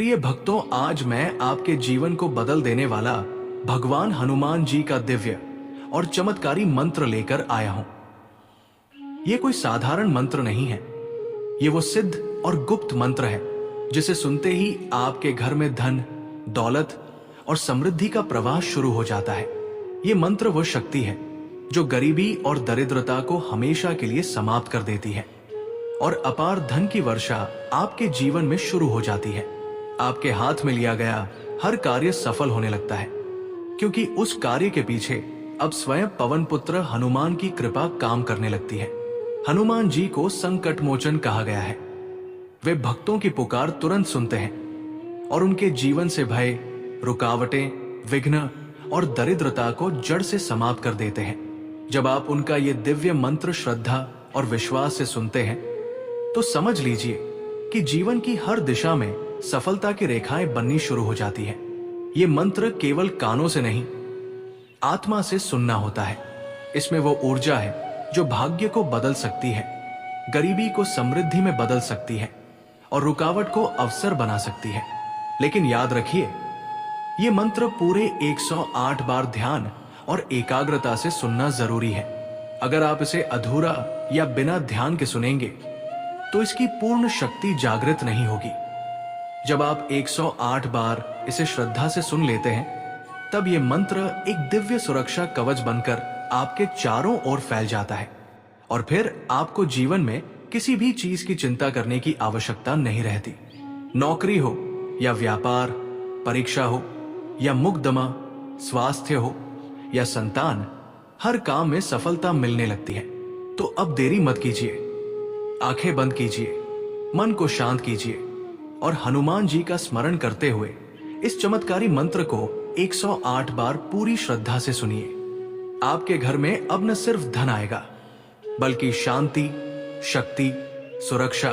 प्रिय भक्तों, आज मैं आपके जीवन को बदल देने वाला भगवान हनुमान जी का दिव्य और चमत्कारी मंत्र लेकर आया हूं। यह कोई साधारण मंत्र नहीं है। ये वो सिद्ध और गुप्त मंत्र है जिसे सुनते ही आपके घर में धन, दौलत और समृद्धि का प्रवाह शुरू हो जाता है। ये मंत्र वो शक्ति है जो गरीबी और दरिद्रता को हमेशा के लिए समाप्त कर देती है और अपार धन की वर्षा आपके जीवन में शुरू हो जाती है। आपके हाथ में लिया गया हर कार्य सफल होने लगता है, क्योंकि उस कार्य के पीछे अब स्वयं पवन पुत्र हनुमान की कृपा काम करने लगती है। हनुमान जी को संकट मोचन कहा गया है। वे भक्तों की पुकार तुरंत सुनते हैं और उनके जीवन से भय, रुकावटें, विघ्न और दरिद्रता को जड़ से समाप्त कर देते हैं। जब आप उनका ये दिव्य मंत्र श्रद्धा और विश्वास से सुनते हैं तो समझ लीजिए कि जीवन की हर दिशा में सफलता की रेखाएं बननी शुरू हो जाती है। ये मंत्र केवल कानों से नहीं, आत्मा से सुनना होता है। इसमें वो ऊर्जा है जो भाग्य को बदल सकती है, गरीबी को समृद्धि में बदल सकती है और रुकावट को अवसर बना सकती है। लेकिन याद रखिए, ये मंत्र पूरे 108 बार ध्यान और एकाग्रता से सुनना जरूरी है। अगर आप इसे अधूरा या बिना ध्यान के सुनेंगे तो इसकी पूर्ण शक्ति जागृत नहीं होगी। जब आप 108 बार इसे श्रद्धा से सुन लेते हैं तब ये मंत्र एक दिव्य सुरक्षा कवच बनकर आपके चारों ओर फैल जाता है और फिर आपको जीवन में किसी भी चीज की चिंता करने की आवश्यकता नहीं रहती। नौकरी हो या व्यापार, परीक्षा हो या मुकदमा, स्वास्थ्य हो या संतान, हर काम में सफलता मिलने लगती है। तो अब देरी मत कीजिए, आंखें बंद कीजिए, मन को शांत कीजिए और हनुमान जी का स्मरण करते हुए इस चमत्कारी मंत्र को 108 बार पूरी श्रद्धा से सुनिए। आपके घर में अब न सिर्फ धन आएगा, बल्कि शांति, शक्ति, सुरक्षा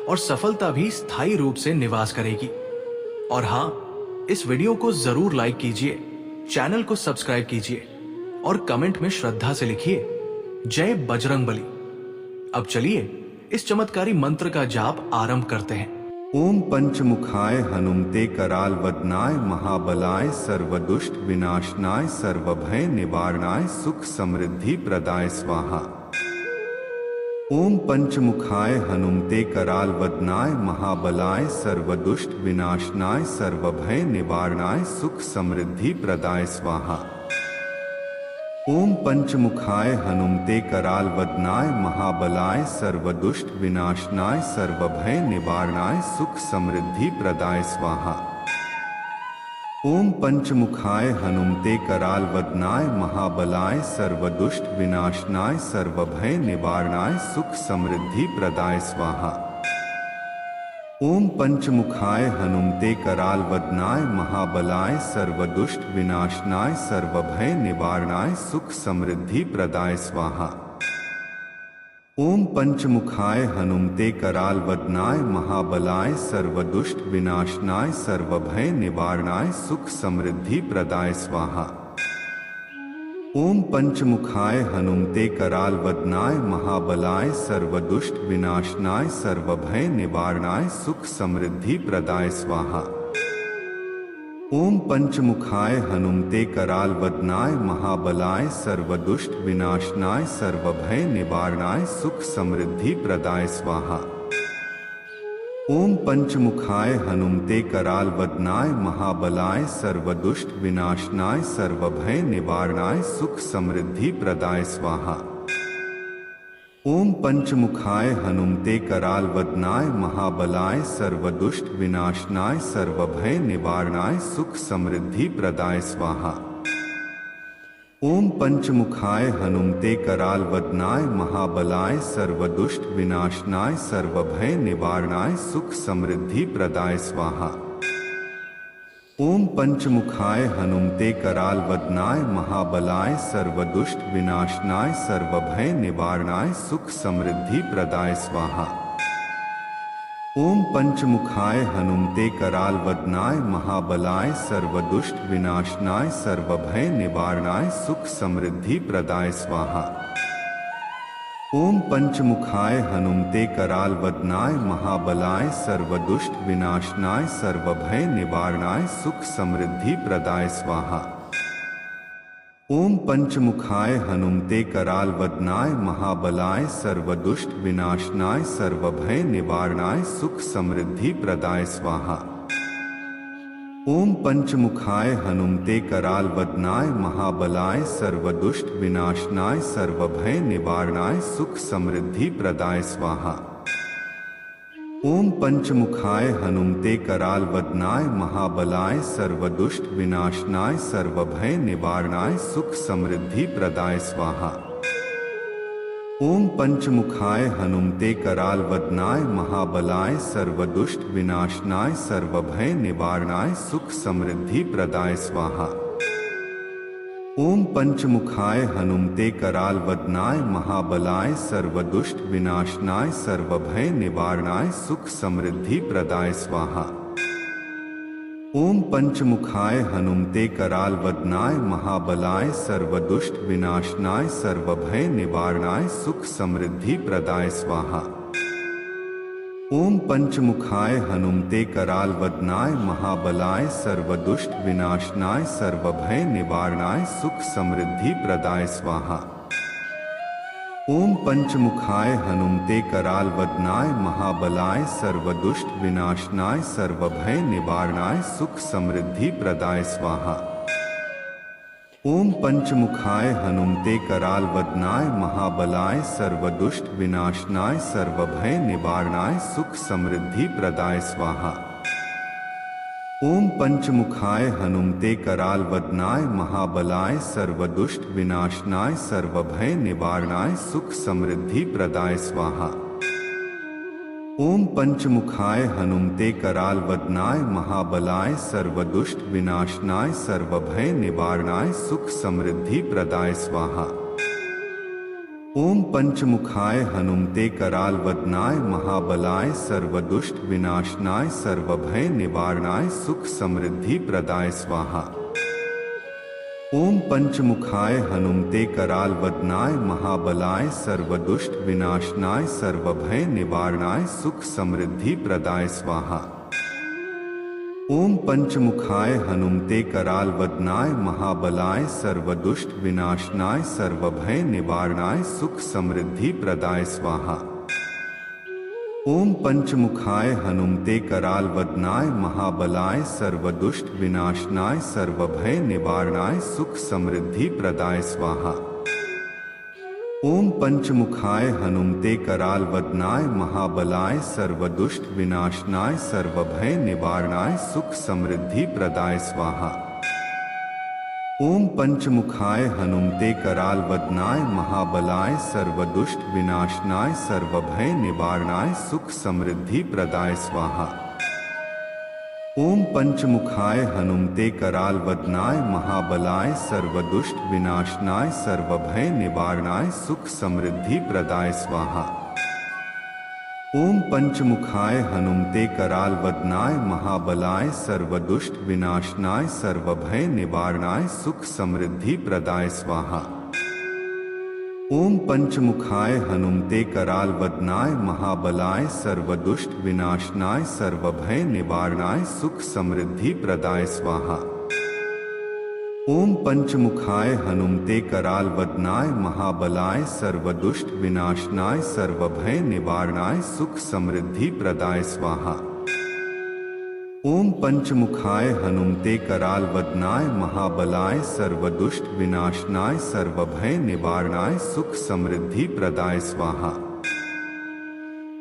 और सफलता भी स्थायी रूप से निवास करेगी। और हां, इस वीडियो को जरूर लाइक कीजिए, चैनल को सब्सक्राइब कीजिए और कमेंट में श्रद्धा से लिखिए, जय बजरंगबली। अब चलिए इस चमत्कारी मंत्र का जाप आरंभ करते हैं। ओम पंचमुखाय हनुमते कराल वदनाय महाबलाय सर्वदुष्ट विनाशनाय सर्वभय निवारणाय सुख समृद्धि प्रदाय स्वाहा। ओम पंचमुखाय हनुमते कराल वदनाय महाबलाय सर्वदुष्ट विनाशनाय सर्वभय निवारणाय सुख समृद्धि प्रदाय स्वाहा। ओम पंचमुखाय हनुमते कराल वदनाय महाबलाय सर्वदुष्ट विनाशनाय सर्वभय निवारणाय सुख समृद्धि प्रदाय स्वाहा। ओम पंचमुखाय हनुमते कराल वदनाय महाबलाय सर्वदुष्ट विनाशनाय सर्वभय निवारणाय सुख समृद्धि प्रदाय स्वाहा। ओम पंचमुखाय हनुमते कराल वदनाय महाबलाय सर्वदुष्ट विनाशनाय सर्वभय निवारणाय सुख समृद्धि प्रदाय स्वाहा। ओम पंचमुखाय हनुमते कराल वदनाय महाबलाय सर्वदुष्ट विनाशनाय सर्वभय निवारणाय सुख समृद्धि प्रदाय स्वाहा। ओम पंचमुखाय हनुमते कराल वदनाय महाबलाय सर्वदुष्ट विनाशनाय सर्वभय निवारणाय सुख समृद्धि प्रदाय स्वाहा। ओम पंचमुखाय हनुमते कराल वदनाय महाबलाय सर्वदुष्ट विनाशनाय सर्वभय निवारणाय सुख समृद्धि प्रदाय स्वाहा। ओम पंचमुखाय हनुमते कराल वदनाय महाबलाय सर्वदुष्ट विनाशनाय सर्वभय निवारणाय सुख समृद्धि प्रदाय स्वाहा। ओम पंचमुखाय हनुमते कराल वदनाय महाबलाय सर्वदुष्ट विनाशनाय सर्वभय निवारणाय सुख समृद्धि प्रदाय स्वाहा। ओम पंचमुखाय हनुमते कराल वदनाय महाबलाय सर्वदुष्ट विनाशनाय सर्वभय निवारणाय सुख समृद्धि प्रदाय स्वाहा। ओम पंचमुखाय हनुमते कराल वदनाय महाबलाय सर्वदुष्ट विनाशनाय सर्वभय निवारणाय सुख समृद्धि प्रदाय स्वाहा। ओम पंचमुखाय हनुमते कराल वदनाय महाबलाय सर्वदुष्ट विनाशनाय सर्वभय निवारणाय सुख समृद्धि प्रदाय स्वाहा। ओम पंचमुखाय हनुमते कराल वदनाय महाबलाय सर्वदुष्ट विनाशनाय सर्वभय निवारणाय सुख समृद्धि प्रदाय स्वाहा। ओम पंचमुखाय हनुमते कराल वदनाय महाबलाय सर्वदुष्ट विनाशनाय सर्वभय निवारणाय सुख समृद्धि प्रदाय स्वाहा। ओम पंचमुखाय हनुमते कराल वदनाय महाबलाय सर्वदुष्ट विनाशनाय सर्वभय निवारणाय सुख समृद्धि प्रदाय स्वाहा। ओम पंचमुखाय हनुमते कराल वदनाय महाबलाय सर्वदुष्ट विनाशनाय सर्वभय निवारणाय सुख समृद्धि प्रदाय स्वाहा। ओम पंचमुखाय हनुमते कराल वदनाय महाबलाय सर्वदुष्ट विनाशनाय सर्वभय निवारणाय सुख समृद्धि प्रदाय स्वाहा। ओम पंचमुखाय हनुमते कराल वदनाय महाबलाय सर्वदुष्ट विनाशनाय सर्वभय निवारणाय सुख समृद्धि प्रदाय स्वाहा। ओम पंचमुखाय हनुमते कराल वदनाय महाबलाय सर्वदुष्ट विनाशनाय सर्वभय निवारणाय सुख समृद्धि प्रदाय स्वाहा। ओम पंचमुखाय हनुमते कराल वदनाय महाबलाय सर्वदुष्ट विनाशनाय सर्वभय निवारणाय सुख समृद्धि प्रदाय स्वाहा। ओम पंचमुखाय हनुमते कराल वदनाय महाबलाय सर्वदुष्ट विनाशनाय सर्वभय निवारणाय सुख समृद्धि प्रदाय स्वाहा। ओम पंचमुखाय हनुमते कराल वदनाय महाबलाय सर्वदुष्ट विनाशनाय सर्वभय निवारणाय सुख समृद्धि प्रदाय स्वाहा। ओम पंचमुखाय हनुमते कराल वदनाय महाबलाय सर्वदुष्ट विनाशनाय सर्वभय निवारणाय सुख समृद्धि प्रदाय स्वाहा। ओम पंचमुखाय हनुमते कराल वदनाय महाबलाय सर्वदुष्ट विनाशनाय सर्वभय निवारणाय सुख समृद्धि प्रदाय स्वाहा। ओम पंचमुखाय हनुमते कराल वदनाय महाबलाय सर्वदुष्ट विनाशनाय सर्वभय निवारणाय सुख समृद्धि प्रदाय स्वाहा। ओम पंचमुखाय हनुमते कराल वदनाय महाबलाय सर्वदुष्ट विनाशनाय सर्वभय निवारणाय सुख समृद्धि प्रदाय स्वाहा। ओम पंचमुखाय हनुमते कराल वदनाय महाबलाय सर्वदुष्ट विनाशनाय सर्वभय निवारणाय सुख समृद्धि प्रदाय स्वाहा। ओम पंचमुखाय हनुमते कराल वदनाय महाबलाय सर्वदुष्ट विनाशनाय सर्वभय निवारणाय सुख समृद्धि प्रदाय स्वाहा। ओम पंचमुखाय हनुमते कराल वदनाय महाबलाय सर्वदुष्ट विनाशनाय सर्वभय निवारणाय सुख समृद्धि प्रदाय स्वाहा। ओम पंचमुखाय हनुमते कराल वदनाय महाबलाय सर्वदुष्ट विनाशनाय सर्वभय निवारणाय सुख समृद्धि प्रदाय स्वाहा। ओम पंचमुखाय हनुमते कराल वदनाय महाबलाय सर्वदुष्ट विनाशनाय सर्वभय निवारणाय सुख समृद्धि प्रदाय स्वाहा। ओम पंचमुखाय हनुमते कराल वदनाय महाबलाय सर्वदुष्ट विनाशनाय सर्वभय निवारणाय सुख समृद्धि प्रदाय स्वाहा। ओम पंचमुखाय हनुमते कराल वदनाय महाबलाय सर्वदुष्ट विनाशनाय सर्वभय निवारणाय सुख समृद्धि प्रदाय स्वाहा। ओम पंचमुखाय हनुमते कराल वदनाय महाबलाय सर्वदुष्ट विनाशनाय सर्वभय निवारणाय सुख समृद्धि प्रदाय स्वाहा। ओम पंचमुखाय हनुमते कराल वदनाय महाबलाय सर्वदुष्ट विनाशनाय सर्वभय निवारणाय सुख समृद्धि प्रदाय स्वाहा।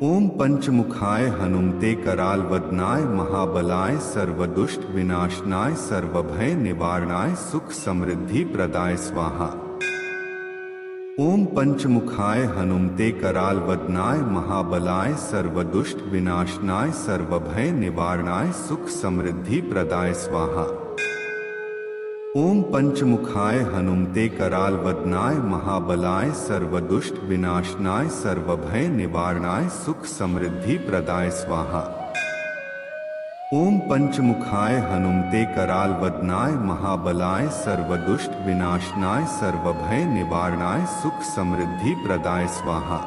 ओम पंचमुखाय हनुमते कराल वदनाय महाबलाय सर्वदुष्ट विनाशनाय सर्वभय निवारणाय सुख समृद्धि प्रदाय स्वाहा। ओम पंचमुखाय हनुमते कराल वदनाय महाबलाय सर्वदुष्ट विनाशनाय सर्वभय निवारणाय सुख समृद्धि प्रदाय स्वाहा। ओम पंचमुखाय हनुमते कराल वदनाय महाबलाय सर्वदुष्ट विनाशनाय सर्वभय निवारणाय सुख समृद्धि प्रदाय स्वाहा। ओम पंचमुखाय हनुमते कराल वदनाय महाबलाय सर्वदुष्ट विनाशनाय सर्वभय निवारणाय सुख समृद्धि प्रदाय स्वाहा।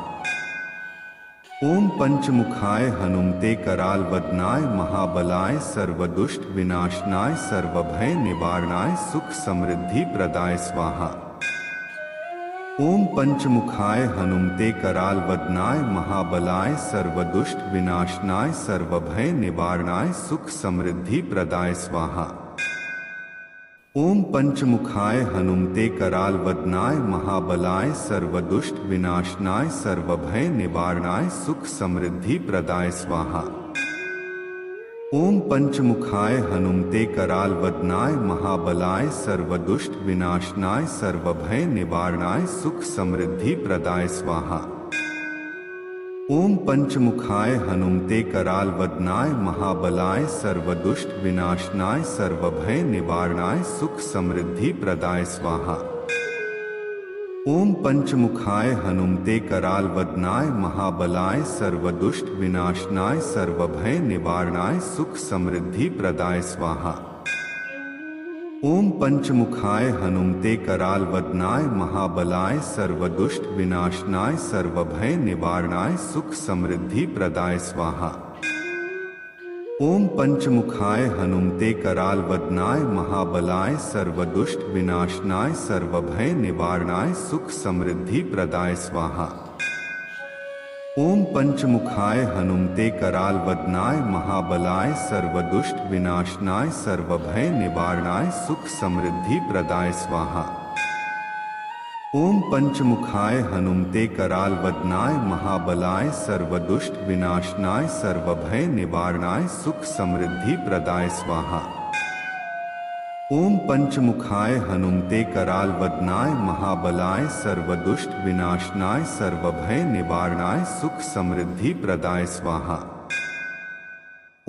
ओम पंचमुखाय हनुमते कराल वदनाय महाबलाय सर्वदुष्ट विनाशनाय सर्वभय निवारणाय सुख समृद्धि प्रदाय स्वाहा। ओम पंचमुखाय हनुमते कराल वदनाय महाबलाय सर्वदुष्ट विनाशनाय सर्वभय निवारणाय सुख समृद्धि प्रदाय स्वाहा। ओम पंचमुखाय हनुमते कराल वदनाय महाबलाय सर्वदुष्ट विनाशनाय सर्वभय निवारणाय सुख समृद्धि प्रदाय स्वाहा। ओम पंचमुखाय हनुमते कराल वदनाय महाबलाय सर्वदुष्ट विनाशनाय सर्वभय निवारणाय सुख समृद्धि प्रदाय स्वाहा। ओम पंचमुखाय हनुमते कराल वदनाय महाबलाय सर्वदुष्ट विनाशनाय सर्वभय निवारणाय सुख समृद्धि प्रदाय स्वाहा। ओम पंचमुखाय हनुमते कराल वदनाय महाबलाय सर्वदुष्ट विनाशनाय सर्वभय निवारणाय सुख समृद्धि प्रदाय स्वाहा। ओम पंचमुखाय हनुमते कराल वदनाय महाबलाय सर्वदुष्ट विनाशनाय सर्वभय निवारणाय सुख समृद्धि प्रदाय स्वाहा। ओम पंचमुखाय हनुमते कराल वदनाय महाबलाय सर्वदुष्ट विनाशनाय सर्वभय निवारणाय सुख समृद्धि प्रदाय स्वाहा। ओम पंचमुखाय हनुमते कराल वदनाय महाबलाय सर्वदुष्ट विनाशनाय सर्वभय निवारणाय सुख समृद्धि प्रदाय स्वाहा। ओम पंचमुखाय हनुमते कराल वदनाय महाबलाय सर्वदुष्ट विनाशनाय सर्वभय निवारणाय सुख समृद्धि प्रदाय स्वाहा। ओम पंचमुखाय हनुमते कराल वदनाय महाबलाय सर्वदुष्ट विनाशनाय सर्वभय निवारणाय सुख समृद्धि प्रदाय स्वाहा।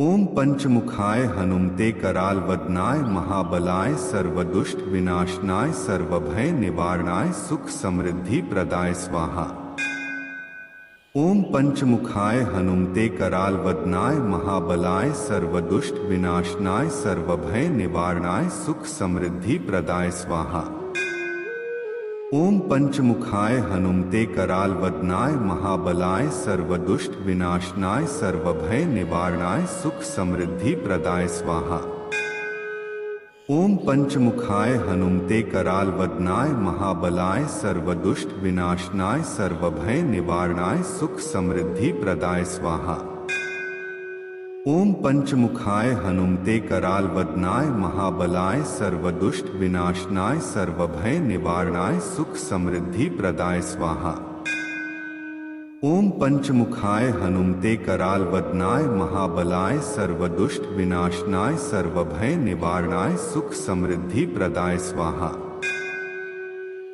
ओम पंचमुखाय हनुमते कराल वदनाय महाबलाय सर्वदुष्ट विनाशनाय सर्वभय निवारणाय सुख समृद्धि प्रदाय स्वाहा। ओम पंचमुखाय हनुमते कराल वदनाय महाबलाय सर्वदुष्ट विनाशनाय सर्वभय निवारणाय सुख समृद्धि प्रदाय स्वाहा। ओम पंचमुखाय हनुमते कराल वदनाय महाबलाय सर्वदुष्ट विनाशनाय सर्वभय निवारणाय सुख समृद्धि प्रदाय स्वाहा। ओम पंचमुखाय हनुमते कराल वदनाय महाबलाय सर्वदुष्ट विनाशनाय सर्वभय निवारणाय सुख समृद्धि प्रदाय स्वाहा। ओम पंचमुखाय हनुमते कराल वदनाय महाबलाय सर्वदुष्ट विनाशनाय सर्वभय निवारणाय सुख समृद्धि प्रदाय स्वाहा। ओम पंचमुखाय हनुमते कराल वदनाय महाबलाय सर्वदुष्ट विनाशनाय सर्वभय निवारणाय सुख समृद्धि प्रदाय स्वाहा।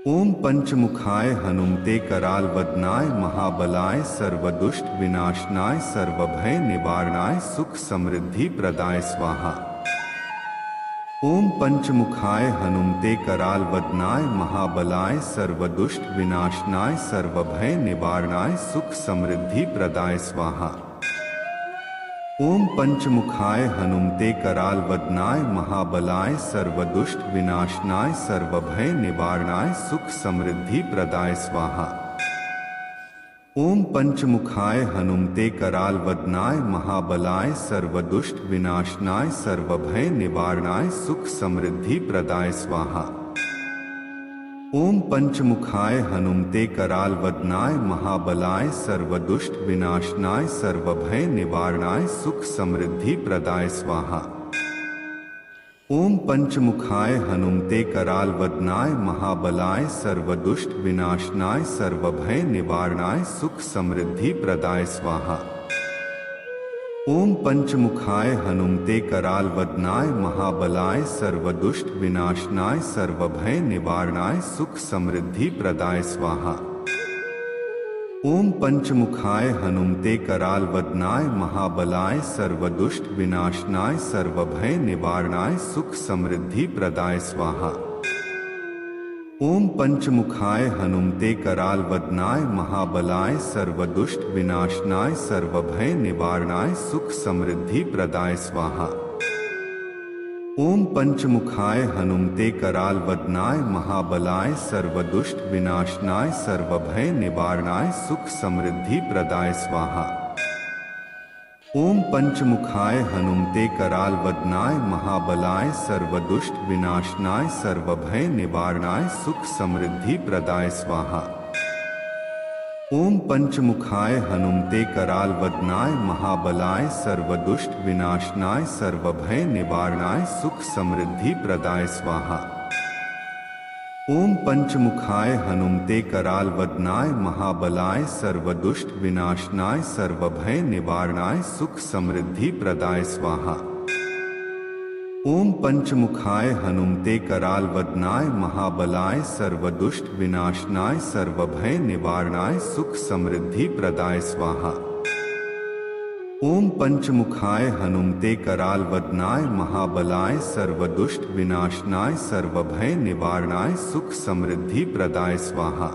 ओम पंचमुखाय हनुमते कराल वदनाय महाबलाय सर्वदुष्ट विनाशनाय सर्वभय निवारणाय सुख समृद्धि प्रदाय स्वाहा। ओम पंचमुखाय हनुमते कराल वदनाय महाबलाय सर्वदुष्ट विनाशनाय सर्वभय निवारणाय सुख समृद्धि प्रदाय स्वाहा। ओम पंचमुखाय हनुमते कराल वदनाय महाबलाय सर्वदुष्ट विनाशनाय सर्वभय निवारणाय सुख समृद्धि प्रदाय स्वाहा। ओम पंचमुखाय हनुमते कराल वदनाय महाबलाय सर्वदुष्ट विनाशनाय सर्वभय निवारणाय सुख समृद्धि प्रदाय स्वाहा। ओम पंचमुखाय हनुमते कराल वदनाय महाबलाय सर्वदुष्ट विनाशनाय सर्वभय निवारणाय सुख समृद्धि प्रदाय स्वाहा। ओम पंचमुखाय हनुमते कराल वदनाय महाबलाय सर्वदुष्ट विनाशनाय सर्वभय निवारणाय सुख समृद्धि प्रदाय स्वाहा। ओम पंचमुखाय हनुमते कराल वदनाय महाबलाय सर्वदुष्ट विनाशनाय सर्वभय निवारणाय सुख समृद्धि प्रदाय स्वाहा। ओम पंचमुखाय हनुमते कराल वदनाय महाबलाय सर्वदुष्ट विनाशनाय सर्वभय निवारणाय सुख समृद्धि प्रदाय स्वाहा। ओम पंचमुखाय हनुमते कराल वदनाय महाबलाय सर्वदुष्ट विनाशनाय सर्वभय निवारणाय सुख समृद्धि प्रदाय स्वाहा। ओम पंचमुखाय हनुमते कराल वदनाय महाबलाय सर्वदुष्ट विनाशनाय सर्वभय निवारणाय सुख समृद्धि प्रदाय स्वाहा। ओम पंचमुखाय हनुमते कराल वदनाय महाबलाय सर्वदुष्ट विनाशनाय सर्वभय निवारणाय सुख समृद्धि प्रदाय स्वाहा। ओम पंचमुखाय हनुमते कराल वदनाय महाबलाय सर्वदुष्ट विनाशनाय सर्वभय निवारणाय सुख समृद्धि प्रदाय स्वाहा। ओम पंचमुखाय हनुमते कराल वदनाय महाबलाय सर्वदुष्ट विनाशनाय सर्वभय निवारणाय सुख समृद्धि प्रदाय स्वाहा। ओम पंचमुखाय हनुमते कराल वदनाय महाबलाय सर्वदुष्ट विनाशनाय सर्वभय निवारणाय सुख समृद्धि प्रदाय स्वाहा। ओम पंचमुखाय हनुमते कराल वदनाय महाबलाय सर्वदुष्ट विनाशनाय सर्वभय निवारणाय सुख समृद्धि प्रदाय स्वाहा।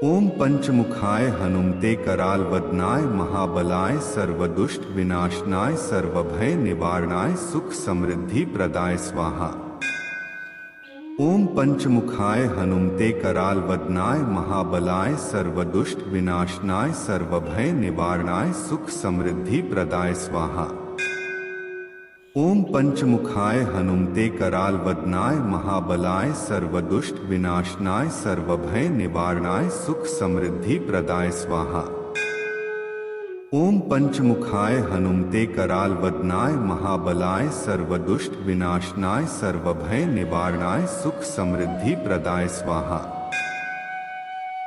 ओम पंचमुखाय हनुमते कराल वदनाय महाबलाय सर्वदुष्ट विनाशनाय सर्वभय निवारणाय सुख समृद्धि प्रदाय स्वाहा। ओम पंचमुखाय हनुमते कराल वदनाय महाबलाय सर्वदुष्ट विनाशनाय सर्वभय निवारणाय सुख समृद्धि प्रदाय स्वाहा। ओम पंचमुखाय हनुमते कराल वदनाय महाबलाय सर्वदुष्ट विनाशनाय सर्वभय निवारणाय सुख समृद्धि प्रदाय स्वाहा। ओम पंचमुखाय हनुमते कराल वदनाय महाबलाय सर्वदुष्ट विनाशनाय सर्वभय निवारणाय सुख समृद्धि प्रदाय स्वाहा।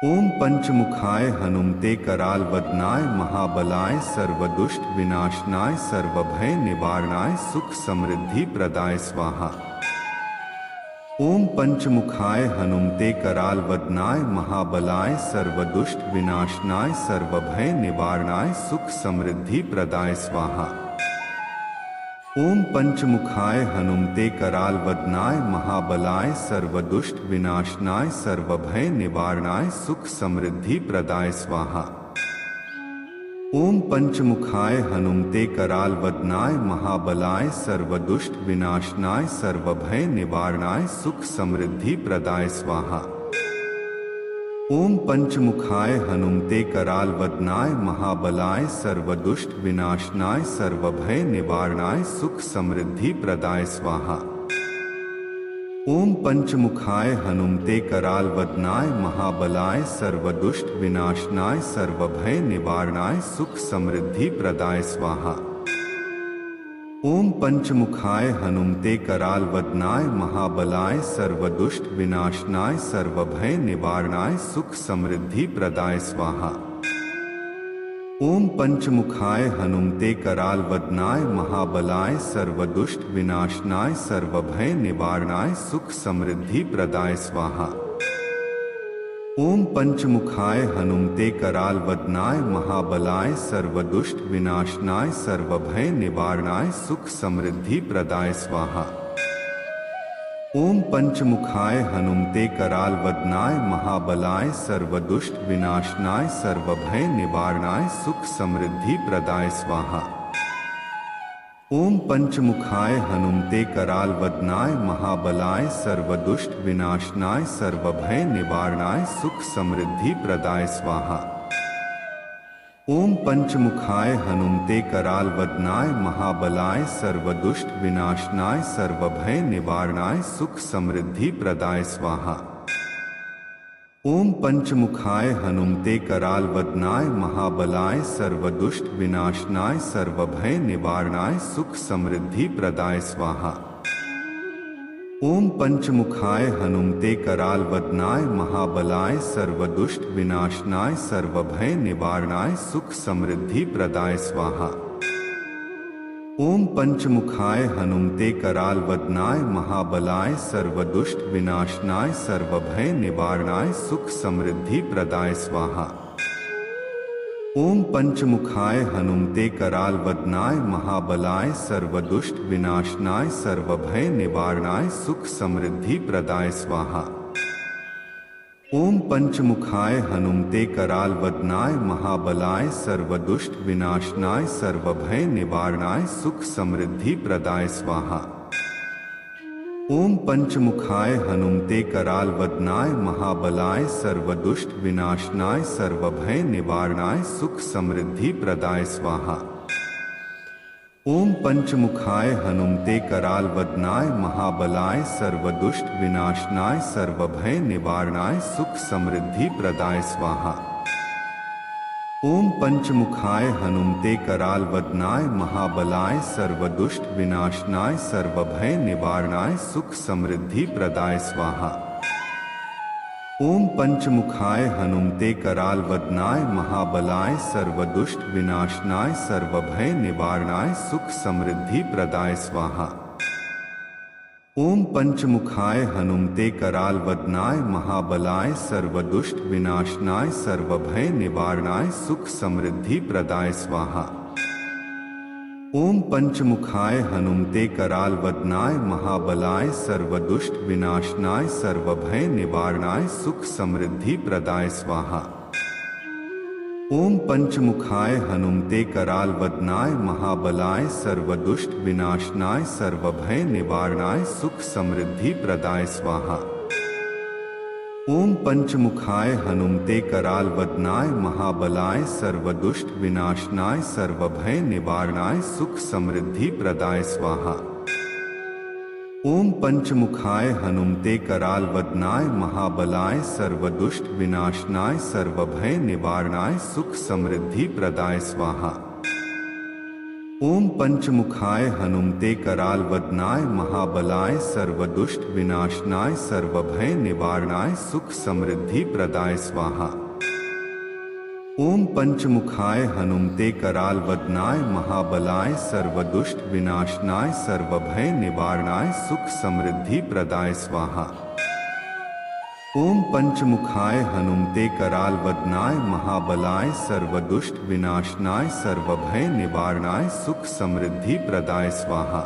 ओम पंचमुखाय हनुमते कराल वदनाय महाबलाय सर्वदुष्ट विनाशनाय सर्वभय निवारणाय सुख समृद्धि प्रदाय स्वाहा। ओम पंचमुखाय हनुमते कराल वदनाय महाबलाय सर्वदुष्ट विनाशनाय सर्वभय निवारणाय सुख समृद्धि प्रदाय स्वाहा। ओम पंचमुखाय हनुमते कराल वदनाय महाबलाय सर्वदुष्ट विनाशनाय सर्वभय निवारणाय सुख समृद्धि प्रदाय स्वाहा। ओम पंचमुखाय हनुमते कराल वदनाय महाबलाय सर्वदुष्ट विनाशनाय सर्वभय निवारणाय सुख समृद्धि प्रदाय स्वाहा। ओम पंचमुखाय हनुमते कराल वदनाय महाबलाय सर्वदुष्ट विनाशनाय सर्वभय निवारणाय सुख समृद्धि प्रदाय स्वाहा। ओम पंचमुखाय हनुमते कराल वदनाय महाबलाय सर्वदुष्ट विनाशनाय सर्वभय निवारणाय सुख समृद्धि प्रदाय स्वाहा। ओम पंचमुखाय हनुमते कराल वदनाय महाबलाय सर्वदुष्ट विनाशनाय सर्वभय निवारणाय सुख समृद्धि प्रदाय स्वाहा। ओम पंचमुखाय हनुमते कराल वदनाय महाबलाय सर्वदुष्ट विनाशनाय सर्वभय निवारणाय सुख समृद्धि प्रदाय स्वाहा। ओम पंचमुखाय हनुमते कराल वदनाय महाबलाय सर्वदुष्ट विनाशनाय सर्वभय निवारणाय सुख समृद्धि प्रदाय स्वाहा। ओम पंचमुखाय हनुमते कराल वदनाय महाबलाय सर्वदुष्ट विनाशनाय सर्वभय निवारणाय सुख समृद्धि प्रदाय स्वाहा। ओम पंचमुखाय हनुमते कराल वदनाय महाबलाय सर्वदुष्ट विनाशनाय सर्वभय निवारणाय सुख समृद्धि प्रदाय स्वाहा। ओम पंचमुखाय हनुमते कराल वदनाय महाबलाय सर्वदुष्ट विनाशनाय सर्वभय निवारणाय सुख समृद्धि प्रदाय स्वाहा। ओम पंचमुखाय हनुमते कराल वदनाय महाबलाय सर्वदुष्ट विनाशनाय सर्वभय निवारणाय सुख समृद्धि प्रदाय स्वाहा। ओम पंचमुखाय हनुमते कराल वदनाय महाबलाय सर्वदुष्ट विनाशनाय सर्वभय निवारणाय सुख समृद्धि प्रदाय स्वाहा। ओम पंचमुखाय हनुमते कराल वदनाय महाबलाय सर्वदुष्ट विनाशनाय सर्वभय निवारणाय सुख समृद्धि प्रदाय स्वाहा। ओम पंचमुखाय हनुमते कराल वदनाय महाबलाय सर्वदुष्ट विनाशनाय सर्वभय निवारणाय सुख समृद्धि प्रदाय स्वाहा। ओम पंचमुखाय हनुमते कराल वदनाय महाबलाय सर्वदुष्ट विनाशनाय सर्वभय निवारणाय सुख समृद्धि प्रदाय स्वाहा। ओम पंचमुखाय हनुमते कराल वदनाय महाबलाय सर्वदुष्ट विनाशनाय सर्वभय निवारणाय सुख समृद्धि प्रदाय स्वाहा। ओम पंचमुखाय हनुमते कराल वदनाय महाबलाय सर्वदुष्ट विनाशनाय सर्वभय निवारणाय सुख समृद्धि प्रदाय स्वाहा। ओम पंचमुखाय हनुमते कराल वदनाय महाबलाय सर्वदुष्ट विनाशनाय सर्वभय निवारणाय सुख समृद्धि प्रदाय स्वाहा। ओम पंचमुखाय हनुमते कराल वदनाय महाबलाय सर्वदुष्ट विनाशनाय सर्वभय निवारणाय सुख समृद्धि प्रदाय स्वाहा। ओम पंचमुखाय हनुमते कराल वदनाय महाबलाय सर्वदुष्ट विनाशनाय सर्वभय निवारणाय सुख समृद्धि प्रदाय स्वाहा। ओम पंचमुखाय हनुमते कराल वदनाय महाबलाय सर्वदुष्ट विनाशनाय सर्वभय निवारणाय सुख समृद्धि प्रदाय स्वाहा। ओम पंचमुखाय हनुमते कराल वदनाय महाबलाय सर्वदुष्ट विनाशनाय सर्वभय निवारणाय सुख समृद्धि प्रदाय स्वाहा। ओम पंचमुखाय हनुमते कराल वदनाय महाबलाय सर्वदुष्ट विनाशनाय सर्वभय निवारणाय सुख समृद्धि प्रदाय स्वाहा। ओम पंचमुखाय हनुमते कराल वदनाय महाबलाय सर्वदुष्ट विनाशनाय सर्वभय निवारणाय सुख समृद्धि प्रदाय स्वाहा। ओम पंचमुखाय हनुमते कराल वदनाय महाबलाय सर्वदुष्ट विनाशनाय सर्वभय निवारणाय सुख समृद्धि प्रदाय स्वाहा। ओम पंचमुखाय हनुमते कराल वदनाय महाबलाय सर्वदुष्ट विनाशनाय सर्वभय निवारणाय सुख समृद्धि प्रदाय स्वाहा। ओम पंचमुखाय हनुमते कराल वदनाय महाबलाय सर्वदुष्ट विनाशनाय सर्वभय निवारणाय सुख समृद्धि प्रदाय स्वाहा।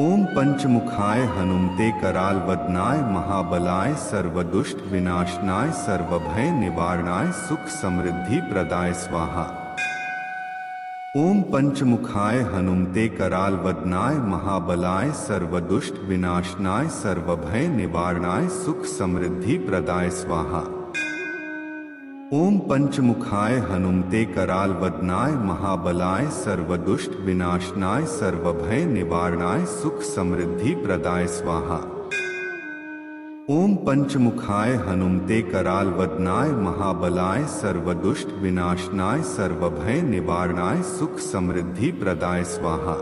ओम पंचमुखाय हनुमते कराल वदनाय महाबलाय सर्वदुष्ट विनाशनाय सर्वभय निवारणाय सुख समृद्धि प्रदाय स्वाहा। ओम पंचमुखाय हनुमते कराल वदनाय महाबलाय सर्वदुष्ट विनाशनाय सर्वभय निवारणाय सुख समृद्धि प्रदाय स्वाहा। ओम पंचमुखाय हनुमते कराल वदनाय महाबलाय सर्वदुष्ट विनाशनाय सर्वभय निवारणाय सुख समृद्धि प्रदाय स्वाहा। ओम पंचमुखाय हनुमते कराल वदनाय महाबलाय सर्वदुष्ट विनाशनाय सर्वभय निवारणाय सुख समृद्धि प्रदाय स्वाहा।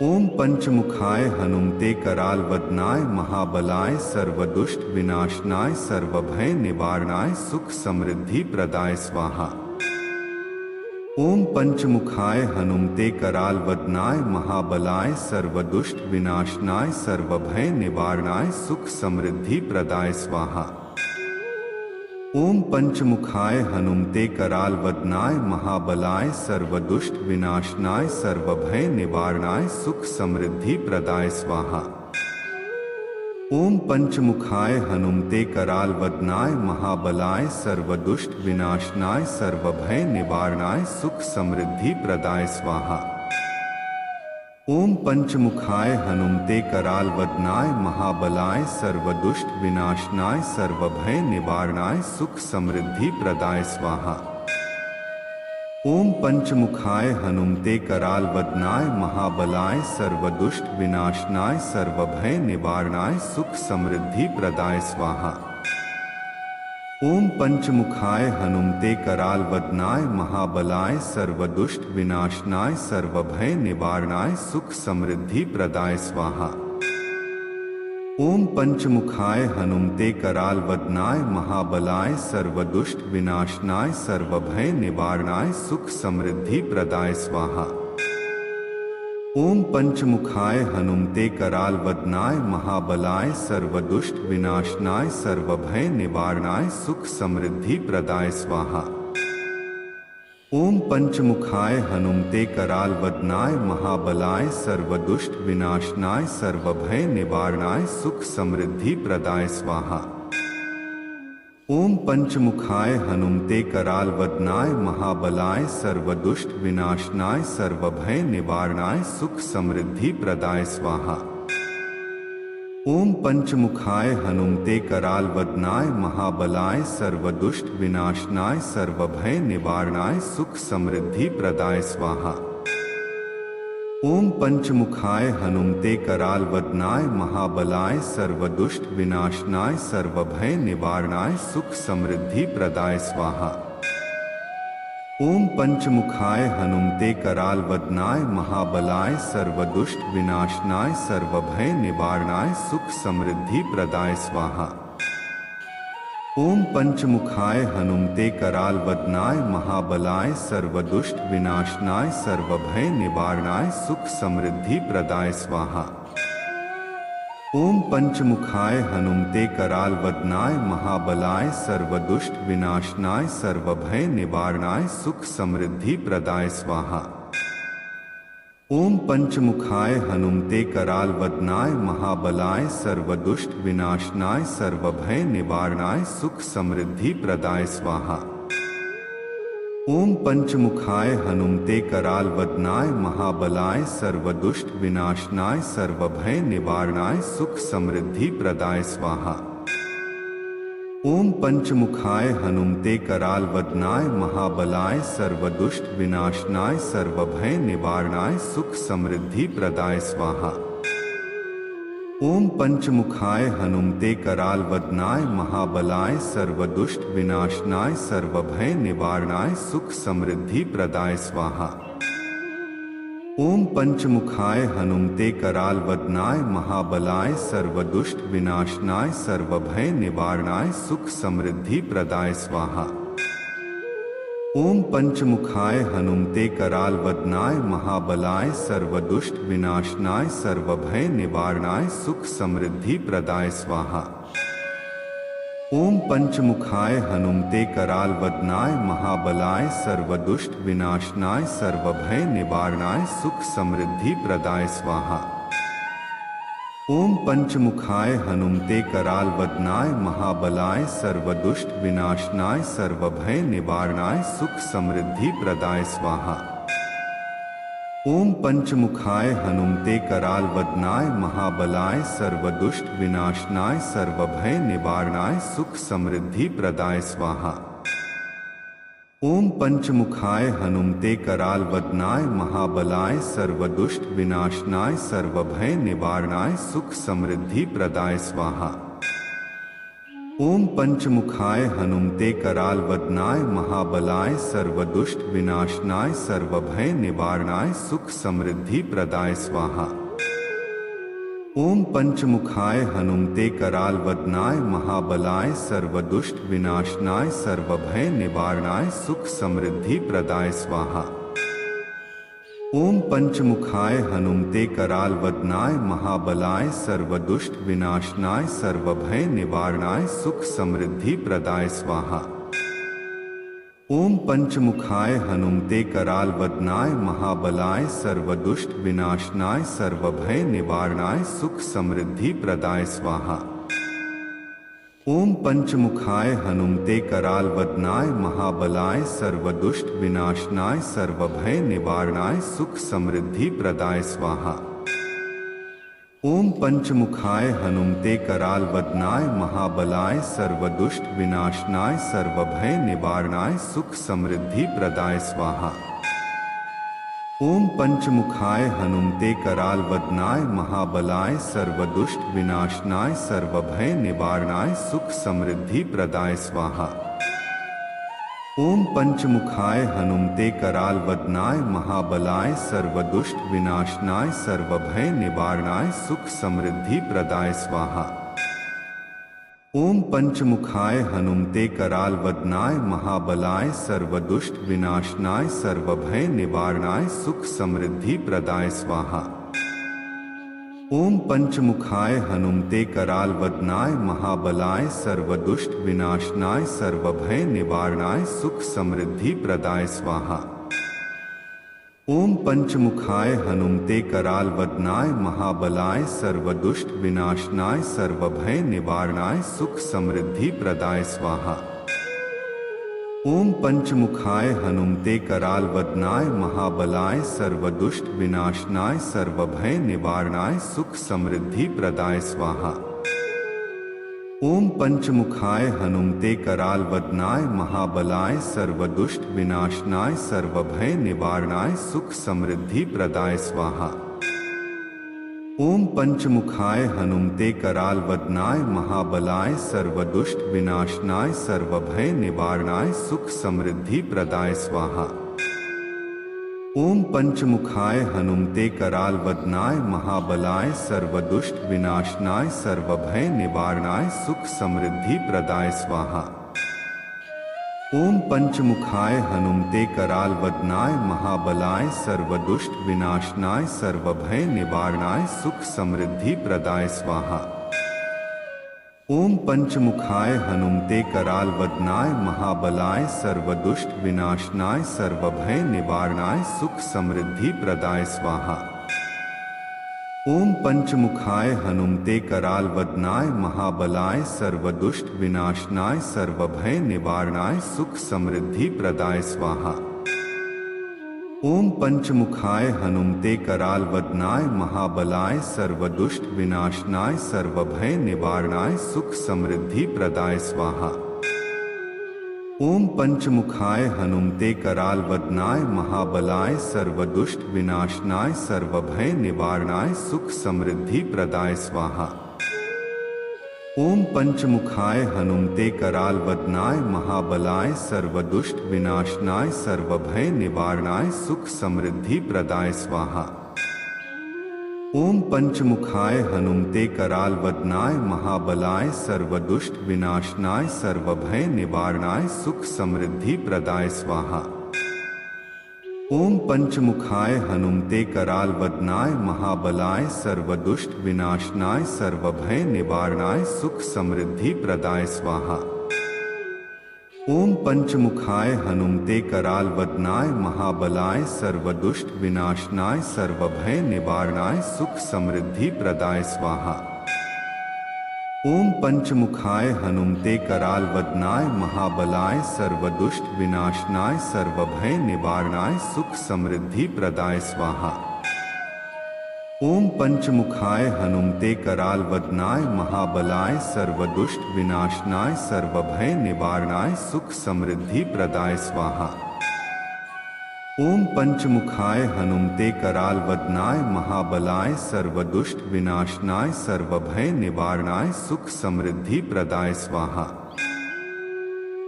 ओम पंचमुखाय हनुमते कराल वदनाय महाबलाय सर्वदुष्ट विनाशनाय सर्वभय निवारणाय सुख समृद्धि प्रदाय स्वाहा। ओम पंचमुखाय हनुमते कराल वदनाय महाबलाय सर्वदुष्ट विनाशनाय सर्वभय निवारणाय सुख समृद्धि प्रदाय स्वाहा। ओम पंचमुखाय हनुमते कराल वदनाय महाबलाय सर्वदुष्ट विनाशनाय सर्वभय निवारणाय सुख समृद्धि प्रदाय स्वाहा। ओम पंचमुखाय हनुमते कराल वदनाय महाबलाय सर्वदुष्ट विनाशनाय सर्वभय निवारणाय सुख समृद्धि प्रदाय स्वाहा। ओम पंचमुखाय हनुमते कराल वदनाय महाबलाय सर्वदुष्ट विनाशनाय सर्वभय निवारणाय सुख समृद्धि प्रदाय स्वाहा। ओम पंचमुखाय हनुमते कराल वदनाय महाबलाय सर्वदुष्ट विनाशनाय सर्वभय निवारणाय सुख समृद्धि प्रदाय स्वाहा। ओम पंचमुखाय हनुमते कराल वदनाय महाबलाय सर्वदुष्ट विनाशनाय सर्वभय निवारणाय सुख समृद्धि प्रदाय स्वाहा। ओम पंचमुखाय हनुमते कराल वदनाय महाबलाय सर्वदुष्ट विनाशनाय सर्वभय निवारणाय सुख समृद्धि प्रदाय स्वाहा। ओम पंचमुखाय हनुमते कराल वदनाय महाबलाय सर्वदुष्ट विनाशनाय सर्वभय निवारणाय सुख समृद्धि प्रदाय स्वाहा। ओम पंचमुखाय हनुमते कराल वदनाय महाबलाय सर्वदुष्ट विनाशनाय सर्वभय निवारणाय सुख समृद्धि प्रदाय स्वाहा। ओम पंचमुखाय हनुमते कराल वदनाय महाबलाय सर्वदुष्ट विनाशनाय सर्वभय निवारणाय सुख समृद्धि प्रदाय स्वाहा। ओम पंचमुखाय हनुमते कराल वदनाय महाबलाय सर्वदुष्ट विनाशनाय सर्वभय निवारणाय सुख समृद्धि प्रदाय स्वाहा। ओम पंचमुखाय हनुमते कराल वदनाय महाबलाय सर्वदुष्ट विनाशनाय सर्वभय निवारणाय सुख समृद्धि प्रदाय स्वाहा। ओम पंचमुखाय हनुमते कराल वदनाय महाबलाय सर्वदुष्ट विनाशनाय सर्वभय निवारणाय सुख समृद्धि प्रदाय स्वाहा। ओम पंचमुखाय हनुमते कराल वदनाय महाबलाय सर्वदुष्ट विनाशनाय सर्वभय निवारणाय सुख समृद्धि प्रदाय स्वाहा। ओम पंचमुखाय हनुमते कराल वदनाय महाबलाय सर्वदुष्ट विनाशनाय सर्वभय निवारणाय सुख समृद्धि प्रदाय स्वाहा। ओम पंचमुखाय हनुमते कराल वदनाय महाबलाय सर्वदुष्ट विनाशनाय सर्वभय निवारणाय सुख समृद्धि प्रदाय स्वाहा। ओम पंचमुखाय हनुमते कराल वदनाय महाबलाय सर्वदुष्ट विनाशनाय सर्वभय निवारणाय सुख समृद्धि प्रदाय स्वाहा। ओम पंचमुखाय हनुमते कराल वदनाय महाबलाय सर्वदुष्ट विनाशनाय सर्वभय निवारणाय सुख समृद्धि प्रदाय स्वाहा। ओम पंचमुखाय हनुमते कराल वदनाय महाबलाय सर्वदुष्ट विनाशनाय सर्वभय निवारणाय सुख समृद्धि प्रदाय स्वाहा। ओम पंचमुखाय हनुमते कराल वदनाय महाबलाय सर्वदुष्ट विनाशनाय सर्वभय निवारणाय सुख समृद्धि प्रदाय स्वाहा। ओम पंचमुखाय हनुमते कराल वदनाय महाबलाय सर्वदुष्ट विनाशनाय सर्वभय निवारणाय सुख समृद्धि प्रदाय स्वाहा। ओम पंचमुखाय हनुमते कराल वदनाय महाबलाय सर्वदुष्ट विनाशनाय सर्वभय निवारणाय सुख समृद्धि प्रदाय स्वाहा। ओम पंचमुखाय हनुमते कराल वदनाय महाबलाय सर्वदुष्ट विनाशनाय सर्वभय निवारणाय सुख समृद्धि प्रदाय स्वाहा। ओम पंचमुखाय हनुमते कराल वदनाय महाबलाय सर्वदुष्ट विनाशनाय सर्वभय निवारणाय सुख समृद्धि प्रदाय स्वाहा। ओम पंचमुखाय हनुमते कराल वदनाय महाबलाय सर्वदुष्ट विनाशनाय सर्वभय निवारणाय सुख समृद्धि प्रदाय स्वाहा। ओम पंचमुखाय हनुमते कराल वदनाय महाबलाय सर्वदुष्ट विनाशनाय सर्वभय निवारणाय सुख समृद्धि प्रदाय स्वाहा। ओम पंचमुखाय हनुमते कराल वदनाय महाबलाय सर्वदुष्ट विनाशनाय सर्वभय निवारणाय सुख समृद्धि प्रदाय स्वाहा। ओम पंचमुखाय हनुमते कराल वदनाय महाबलाय सर्वदुष्ट विनाशनाय सर्वभय निवारणाय सुख समृद्धि प्रदाय स्वाहा। ओम पंचमुखाय हनुमते कराल वदनाय महाबलाय सर्वदुष्ट विनाशनाय सर्वभय निवारणाय सुख समृद्धि प्रदाय स्वाहा। ओम पंचमुखाय हनुमते कराल वदनाय महाबलाय सर्वदुष्ट विनाशनाय सर्वभय निवारणाय सुख समृद्धि प्रदाय स्वाहा। ओम पंचमुखाय हनुमते कराल वदनाय महाबलाय सर्वदुष्ट विनाशनाय सर्वभय निवारणाय सुख समृद्धि प्रदाय स्वाहा। ओम पंचमुखाय हनुमते कराल वदनाय महाबलाय सर्वदुष्ट विनाशनाय सर्वभय निवारणाय सुख समृद्धि प्रदाय स्वाहा। ओम पंचमुखाय हनुमते कराल वदनाय महाबलाय सर्वदुष्ट विनाशनाय सर्वभय निवारणाय सुख समृद्धि प्रदाय स्वाहा। ओम पंचमुखाय हनुमते कराल वदनाय महाबलाय सर्वदुष्ट विनाशनाय सर्वभय निवारणाय सुख समृद्धि प्रदाय स्वाहा। ओम पंचमुखाय हनुमते कराल वदनाय महाबलाय सर्वदुष्ट विनाशनाय सर्वभय निवारणाय सुख समृद्धि प्रदाय स्वाहा। ओम पंचमुखाय हनुमते कराल वदनाय महाबलाय सर्वदुष्ट विनाशनाय सर्वभय निवारणाय सुख समृद्धि प्रदाय स्वाहा। ओम पंचमुखाय हनुमते कराल वदनाय महाबलाय सर्वदुष्ट विनाशनाय सर्वभय निवारणाय सुख समृद्धि प्रदाय स्वाहा। ओम पंचमुखाय हनुमते कराल वदनाय महाबलाय सर्वदुष्ट विनाशनाय सर्वभय निवारणाय सुख समृद्धि प्रदाय स्वाहा। ओम पंचमुखाय हनुमते कराल वदनाय महाबलाय सर्वदुष्ट विनाशनाय सर्वभय निवारणाय सुख समृद्धि प्रदाय स्वाहा। ओम पंचमुखाय हनुमते कराल वदनाय महाबलाय सर्वदुष्ट विनाशनाय सर्वभय निवारणाय सुख समृद्धि प्रदाय स्वाहा। ओम पंचमुखाय हनुमते कराल वदनाय महाबलाय सर्वदुष्ट विनाशनाय सर्वभय निवारणाय सुख समृद्धि प्रदाय स्वाहा। ओम पंचमुखाय हनुमते कराल वदनाय महाबलाय सर्वदुष्ट विनाशनाय सर्वभय निवारणाय सुख समृद्धि प्रदाय स्वाहा। ओम पंचमुखाय हनुमते कराल वदनाय महाबलाय सर्वदुष्ट विनाशनाय सर्वभय निवारणाय सुख समृद्धि प्रदाय स्वाहा। ओम पंचमुखाय हनुमते कराल वदनाय महाबलाय सर्वदुष्ट विनाशनाय सर्वभय निवारणाय सुख समृद्धि प्रदाय स्वाहा। ओम पंचमुखाय हनुमते कराल वदनाय महाबलाय सर्वदुष्ट विनाशनाय सर्वभय निवारणाय सुख समृद्धि प्रदाय स्वाहा। ओम पंचमुखाय हनुमते कराल वदनाय महाबलाय सर्वदुष्ट विनाशनाय सर्वभय निवारणाय सुख समृद्धि प्रदाय स्वाहा। ओम पंचमुखाय हनुमते कराल वदनाय महाबलाय सर्वदुष्ट विनाशनाय सर्वभय निवारणाय सुख समृद्धि प्रदाय स्वाहा। ओम पंचमुखाय हनुमते कराल वदनाय महाबलाय सर्वदुष्ट विनाशनाय सर्वभय निवारणाय सुख समृद्धि प्रदाय स्वाहा। ओम पंचमुखाय हनुमते कराल वदनाय महाबलाय सर्वदुष्ट विनाशनाय सर्वभय निवारणाय सुख समृद्धि प्रदाय स्वाहा। ओम पंचमुखाय हनुमते कराल वदनाय महाबलाय सर्वदुष्ट विनाशनाय सर्वभय निवारणाय सुख समृद्धि प्रदाय स्वाहा। ओम पंचमुखाय हनुमते कराल वदनाय महाबलाय सर्वदुष्ट विनाशनाय सर्वभय निवारणाय सुख समृद्धि प्रदाय स्वाहा। ओम पंचमुखाय हनुमते कराल वदनाय महाबलाय सर्वदुष्ट विनाशनाय सर्वभय निवारणाय सुख समृद्धि प्रदाय स्वाहा।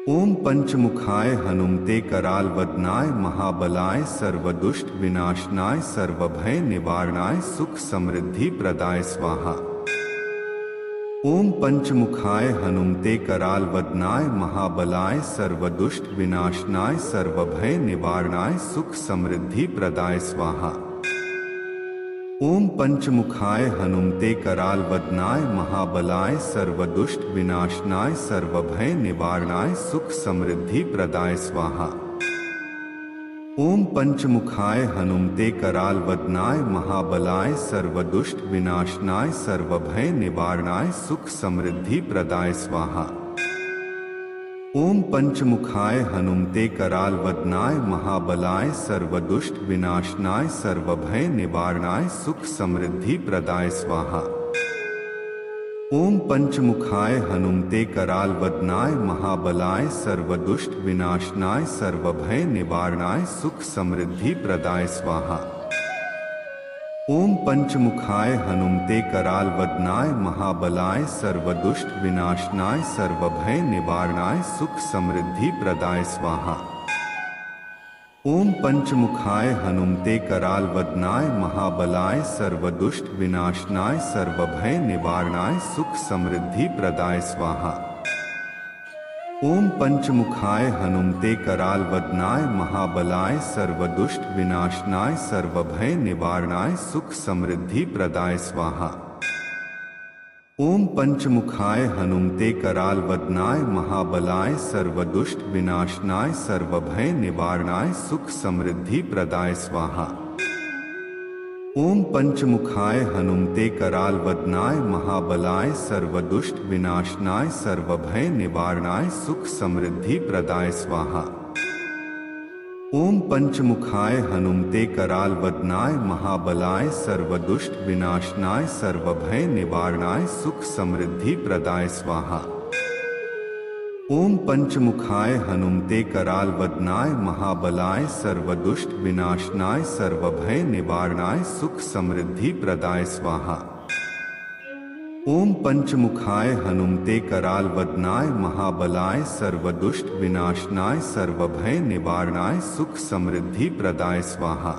ओम पंचमुखाय हनुमते कराल वदनाय महाबलाय सर्वदुष्ट विनाशनाय सर्वभय निवारणाय सुख समृद्धि प्रदाय स्वाहा। ओम पंचमुखाय हनुमते कराल वदनाय महाबलाय सर्वदुष्ट विनाशनाय सर्वभय निवारणाय सुख समृद्धि प्रदाय स्वाहा। ओम पंचमुखाय हनुमते कराल वदनाय महाबलाय सर्वदुष्ट विनाशनाय सर्वभय निवारणाय सुख समृद्धि प्रदाय स्वाहा। ओम पंचमुखाय हनुमते कराल वदनाय महाबलाय सर्वदुष्ट विनाशनाय सर्वभय निवारणाय सुख समृद्धि प्रदाय स्वाहा। ओम पंचमुखाय हनुमते कराल वदनाय महाबलाय सर्वदुष्ट विनाशनाय सर्वभय निवारणाय सुख समृद्धि प्रदाय स्वाहा। ओम पंचमुखाय हनुमते कराल वदनाय महाबलाय सर्वदुष्ट विनाशनाय सर्वभय निवारणाय सुख समृद्धि प्रदाय स्वाहा। ओम पंचमुखाय हनुमते कराल वदनाय महाबलाय सर्वदुष्ट विनाशनाय सर्वभय निवारणाय सुख समृद्धि प्रदाय स्वाहा। ओम पंचमुखाय हनुमते कराल वदनाय महाबलाय सर्वदुष्ट विनाशनाय सर्वभय निवारणाय सुख समृद्धि प्रदाय स्वाहा। ओम पंचमुखाय हनुमते कराल वदनाय महाबलाय सर्वदुष्ट विनाशनाय सर्वभय निवारणाय सुख समृद्धि प्रदाय स्वाहा। ओम पंचमुखाय हनुमते कराल वदनाय महाबलाय सर्वदुष्ट विनाशनाय सर्वभय निवारणाय सुख समृद्धि प्रदाय स्वाहा। ओम पंचमुखाय हनुमते कराल वदनाय महाबलाय सर्वदुष्ट विनाशनाय सर्वभय निवारणाय सुख समृद्धि प्रदाय स्वाहा। ओम पंचमुखाय हनुमते कराल वदनाय महाबलाय सर्वदुष्ट विनाशनाय सर्वभय निवारणाय सुख समृद्धि प्रदाय स्वाहा। ओम पंचमुखाय हनुमते कराल वदनाय महाबलाय सर्वदुष्ट विनाशनाय सर्वभय निवारणाय सुख समृद्धि प्रदाय स्वाहा। ओम पंचमुखाय हनुमते कराल वदनाय महाबलाय सर्वदुष्ट विनाशनाय सर्वभय निवारणाय सुख समृद्धि प्रदाय स्वाहा।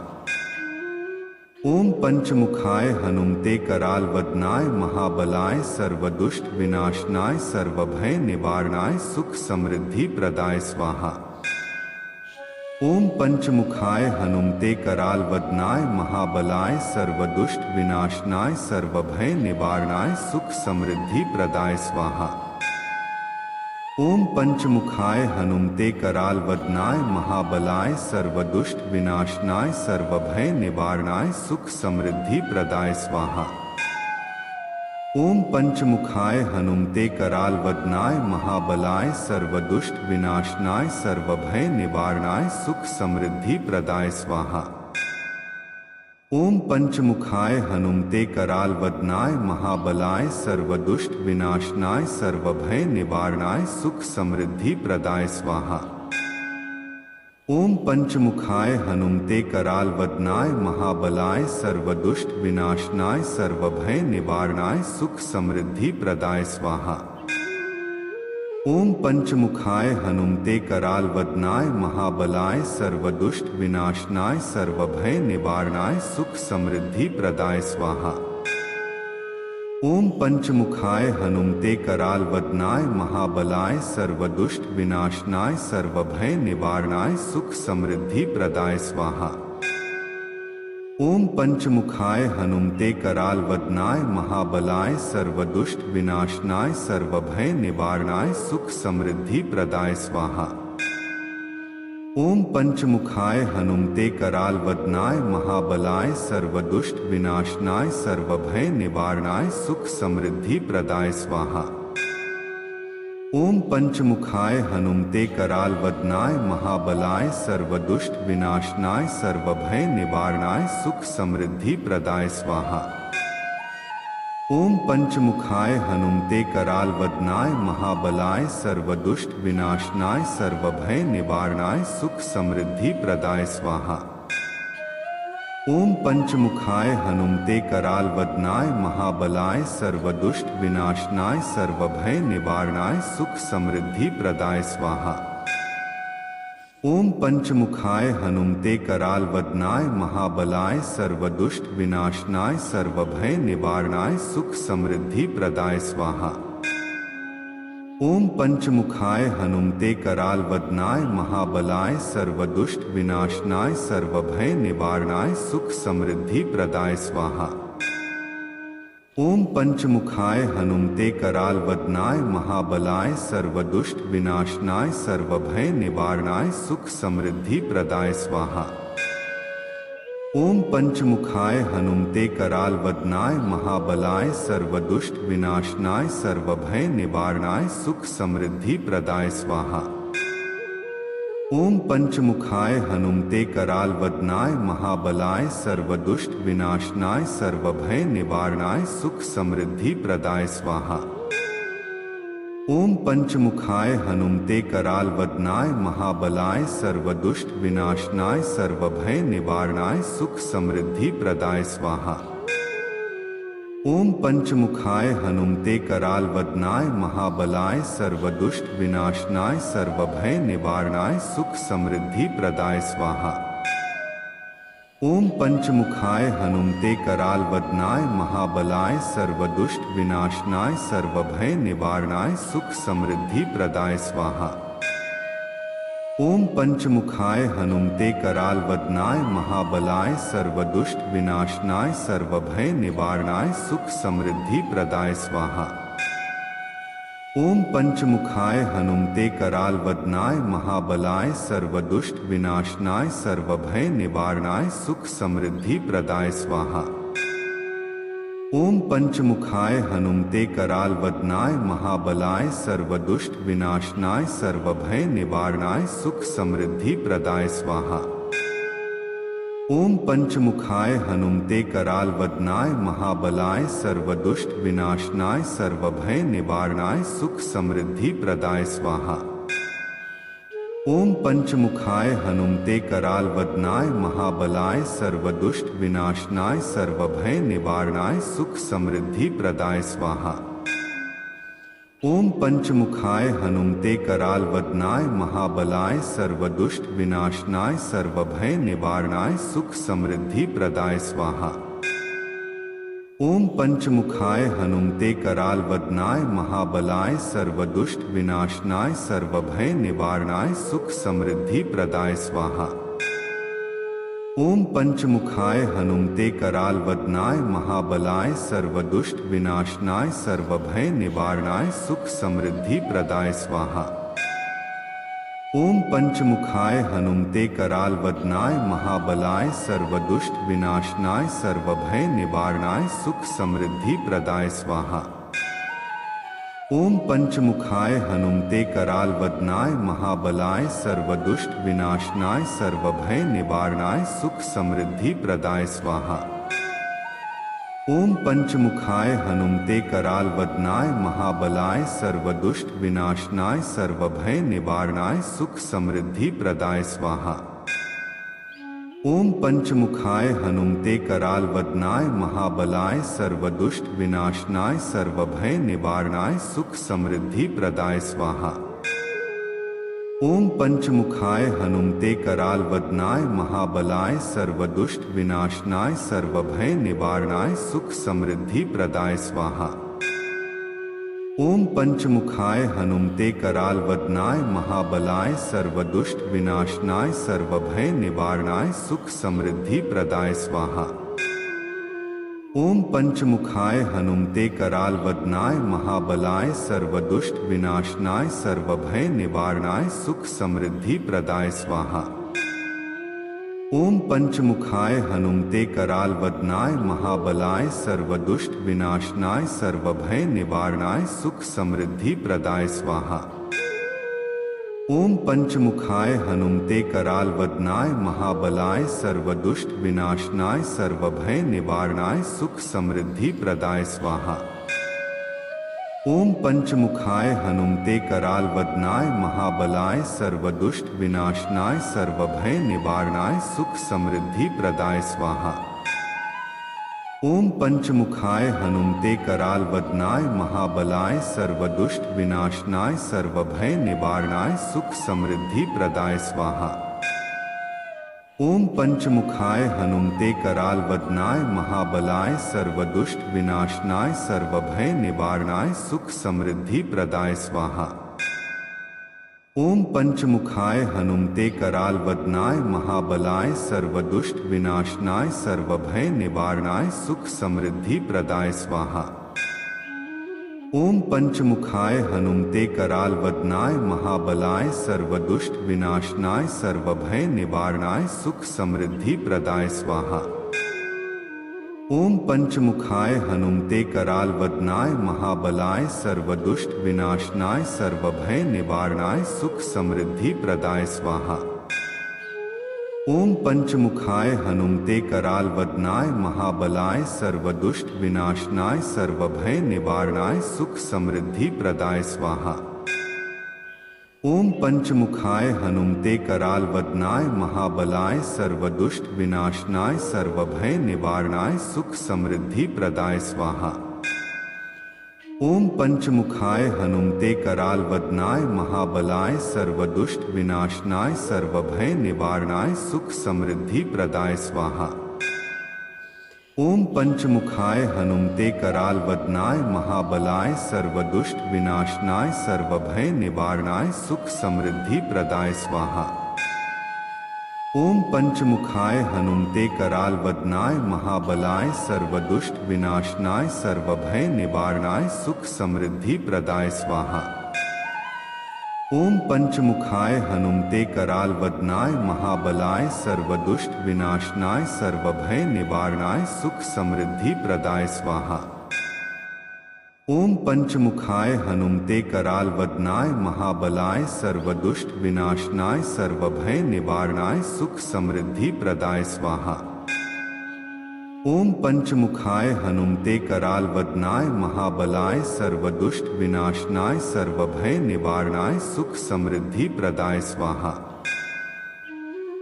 ओम पंचमुखाय हनुमते कराल वदनाय महाबलाय सर्वदुष्ट विनाशनाय सर्वभय निवारणाय सुख समृद्धि प्रदाय स्वाहा। ओम पंचमुखाय हनुमते कराल वदनाय महाबलाय सर्वदुष्ट विनाशनाय सर्वभय निवारणाय सुख समृद्धि प्रदाय स्वाहा। ओम पंचमुखाय हनुमते कराल वदनाय महाबलाय सर्वदुष्ट विनाशनाय सर्वभय निवारणाय सुख समृद्धि प्रदाय स्वाहा। ओम पंचमुखाय हनुमते कराल वदनाय महाबलाय सर्वदुष्ट विनाशनाय सर्वभय निवारणाय सुख समृद्धि प्रदाय स्वाहा। ओम पंचमुखाय हनुमते कराल वदनाय महाबलाय सर्वदुष्ट विनाशनाय सर्वभय निवारणाय सुख समृद्धि प्रदाय स्वाहा। ओम पंचमुखाय हनुमते कराल वदनाय महाबलाय सर्वदुष्ट विनाशनाय सर्वभय निवारणाय सुख समृद्धि प्रदाय स्वाहा। ओम पंचमुखाय हनुमते कराल वदनाय महाबलाय सर्वदुष्ट विनाशनाय सर्वभय निवारणाय सुख समृद्धि प्रदाय स्वाहा। ओम पंचमुखाय हनुमते कराल वदनाय महाबलाय सर्वदुष्ट विनाशनाय सर्वभय निवारणाय सुख समृद्धि प्रदाय स्वाहा। ओम पंचमुखाय हनुमते कराल वदनाय महाबलाय सर्वदुष्ट विनाशनाय सर्वभय निवारणाय सुख समृद्धि प्रदाय स्वाहा। ओम पंचमुखाय हनुमते कराल वदनाय महाबलाय सर्वदुष्ट विनाशनाय सर्वभय निवारणाय सुख समृद्धि प्रदाय स्वाहा। ओम पंचमुखाय हनुमते कराल वदनाय महाबलाय सर्वदुष्ट विनाशनाय सर्वभय निवारणाय सुख समृद्धि प्रदाय स्वाहा। ओम पंचमुखाय हनुमते कराल वदनाय महाबलाय सर्वदुष्ट विनाशनाय सर्वभय निवारणाय सुख समृद्धि प्रदाय स्वाहा। ओम पंचमुखाय हनुमते कराल वदनाय महाबलाय सर्वदुष्ट विनाशनाय सर्वभय निवारणाय सुख समृद्धि प्रदाय स्वाहा। ओम पंचमुखाय हनुमते कराल वदनाय महाबलाय सर्वदुष्ट विनाशनाय सर्वभय निवारणाय सुख समृद्धि प्रदाय स्वाहा। ओम पंचमुखाय हनुमते कराल वदनाय महाबलाय सर्वदुष्ट विनाशनाय सर्वभय निवारणाय सुख समृद्धि प्रदाय स्वाहा। ओम पंचमुखाय हनुमते कराल वदनाय महाबलाय सर्वदुष्ट विनाशनाय सर्वभय निवारणाय सुख समृद्धि प्रदाय स्वाहा। ओम पंचमुखाय हनुमते कराल वदनाय महाबलाय सर्वदुष्ट विनाशनाय सर्वभय निवारणाय सुख समृद्धि प्रदाय स्वाहा। ओम पंचमुखाय हनुमते कराल वदनाय महाबलाय सर्वदुष्ट विनाशनाय सर्वभय निवारणाय सुख समृद्धि प्रदाय स्वाहा। ओम पंचमुखाय हनुमते कराल वदनाय महाबलाय सर्वदुष्ट विनाशनाय सर्वभय निवारणाय सुख समृद्धि प्रदाय स्वाहा। ओम पंचमुखाय हनुमते कराल वदनाय महाबलाय सर्वदुष्ट विनाशनाय सर्वभय निवारणाय सुख समृद्धि प्रदाय स्वाहा। ओम पंचमुखाय हनुमते कराल वदनाय महाबलाय सर्वदुष्ट विनाशनाय सर्वभय निवारणाय सुख समृद्धि प्रदाय स्वाहा। ओम पंचमुखाय हनुमते कराल वदनाय महाबलाय सर्वदुष्ट विनाशनाय सर्वभय निवारणाय सुख समृद्धि प्रदाय स्वाहा। ओम पंचमुखाय हनुमते कराल वदनाय महाबलाय सर्वदुष्ट विनाशनाय सर्वभय निवारणाय सुख समृद्धि प्रदाय स्वाहा। ओम पंचमुखाय हनुमते कराल वदनाय महाबलाय सर्वदुष्ट विनाशनाय सर्वभय निवारणाय सुख समृद्धि प्रदाय स्वाहा। ओम पंचमुखाय हनुमते कराल वदनाय महाबलाय सर्वदुष्ट विनाशनाय सर्वभय निवारणाय सुख समृद्धि प्रदाय स्वाहा। ओम पंचमुखाय हनुमते कराल वदनाय महाबलाय सर्वदुष्ट विनाशनाय सर्वभय निवारणाय सुख समृद्धि प्रदाय स्वाहा। ओम पंचमुखाय हनुमते कराल वदनाय महाबलाय सर्वदुष्ट विनाशनाय सर्वभय निवारणाय सुख समृद्धि प्रदाय स्वाहा। ओम पंचमुखाय हनुमते कराल वदनाय महाबलाय सर्वदुष्ट विनाशनाय सर्वभय निवारणाय सुख समृद्धि प्रदाय स्वाहा। ओम पंचमुखाय हनुमते कराल वदनाय महाबलाय सर्वदुष्ट विनाशनाय सर्वभय निवारणाय सुख समृद्धि प्रदाय स्वाहा। ओम पंचमुखाय हनुमते कराल वदनाय महाबलाय सर्वदुष्ट विनाशनाय सर्वभय निवारणाय सुख समृद्धि प्रदाय स्वाहा। ओम पंचमुखाय हनुमते कराल वदनाय महाबलाय सर्वदुष्ट विनाशनाय सर्वभय निवारणाय सुख समृद्धि प्रदाय स्वाहा। ओम पंचमुखाय हनुमते कराल वदनाय महाबलाय सर्वदुष्ट विनाशनाय सर्वभय निवारणाय सुख समृद्धि प्रदाय स्वाहा। ओम पंचमुखाय हनुमते कराल वदनाय महाबलाय सर्वदुष्ट विनाशनाय सर्वभय निवारणाय सुख समृद्धि प्रदाय स्वाहा। ओम पंचमुखाय हनुमते कराल वदनाय महाबलाय सर्वदुष्ट विनाशनाय सर्वभय निवारणाय सुख समृद्धि प्रदाय स्वाहा। ओम पंचमुखाय हनुमते कराल वदनाय महाबलाय सर्वदुष्ट विनाशनाय सर्वभय निवारणाय सुख समृद्धि प्रदाय स्वाहा। ओम पंचमुखाय हनुमते कराल वदनाय महाबलाय सर्वदुष्ट विनाशनाय सर्वभय निवारणाय सुख समृद्धि प्रदाय स्वाहा। ओम पंचमुखाय हनुमते कराल वदनाय महाबलाय सर्वदुष्ट विनाशनाय सर्वभय निवारणाय सुख समृद्धि प्रदाय स्वाहा। ओम पंचमुखाय हनुमते कराल वदनाय महाबलाय सर्वदुष्ट विनाशनाय सर्वभय निवारणाय सुख समृद्धि प्रदाय स्वाहा। ओम पंचमुखाय हनुमते कराल वदनाय महाबलाय सर्वदुष्ट विनाशनाय सर्वभय निवारणाय सुख समृद्धि प्रदाय स्वाहा। ओम पंचमुखाय हनुमते कराल वदनाय महाबलाय सर्वदुष्ट विनाशनाय सर्वभय निवारणाय सुख समृद्धि प्रदाय स्वाहा। ओम पंचमुखाय हनुमते कराल वदनाय महाबलाय सर्वदुष्ट विनाशनाय सर्वभय निवारणाय सुख समृद्धि प्रदाय स्वाहा। ओम पंचमुखाय हनुमते कराल वदनाय महाबलाय सर्वदुष्ट विनाशनाय सर्वभय निवारणाय सुख समृद्धि प्रदाय स्वाहा। ओम पंचमुखाय हनुमते कराल वदनाय महाबलाय सर्वदुष्ट विनाशनाय सर्वभय निवारणाय सुख समृद्धि प्रदाय स्वाहा। ओम पंचमुखाय हनुमते कराल वदनाय महाबलाय सर्वदुष्ट विनाशनाय सर्वभय निवारणाय सुख समृद्धि प्रदाय स्वाहा। ओम पंचमुखाय हनुमते कराल वदनाय महाबलाय सर्वदुष्ट विनाशनाय सर्वभय निवारणाय सुख समृद्धि प्रदाय स्वाहा। ओम पंचमुखाय हनुमते कराल वदनाय महाबलाय सर्वदुष्ट विनाशनाय सर्वभय निवारणाय सुख समृद्धि प्रदाय स्वाहा। ओम पंचमुखाय हनुमते कराल वदनाय महाबलाय सर्वदुष्ट विनाशनाय सर्वभय निवारणाय सुख समृद्धि प्रदाय स्वाहा। ओम पंचमुखाय हनुमते कराल वदनाय महाबलाय सर्वदुष्ट विनाशनाय सर्वभय निवारणाय सुख समृद्धि प्रदाय स्वाहा। ओम पंचमुखाय हनुमते कराल वदनाय महाबलाय सर्वदुष्ट विनाशनाय सर्वभय निवारणाय सुख समृद्धि प्रदाय स्वाहा। ओम पंचमुखाय हनुमते कराल वदनाय महाबलाय सर्वदुष्ट विनाशनाय सर्वभय निवारणाय सुख समृद्धि प्रदाय स्वाहा। ओम पंचमुखाय हनुमते कराल वदनाय महाबलाय सर्वदुष्ट विनाशनाय सर्वभय निवारणाय सुख समृद्धि प्रदाय स्वाहा। ओम पंचमुखाय हनुमते कराल वदनाय महाबलाय सर्वदुष्ट विनाशनाय सर्वभय निवारणाय सुख समृद्धि प्रदाय स्वाहा।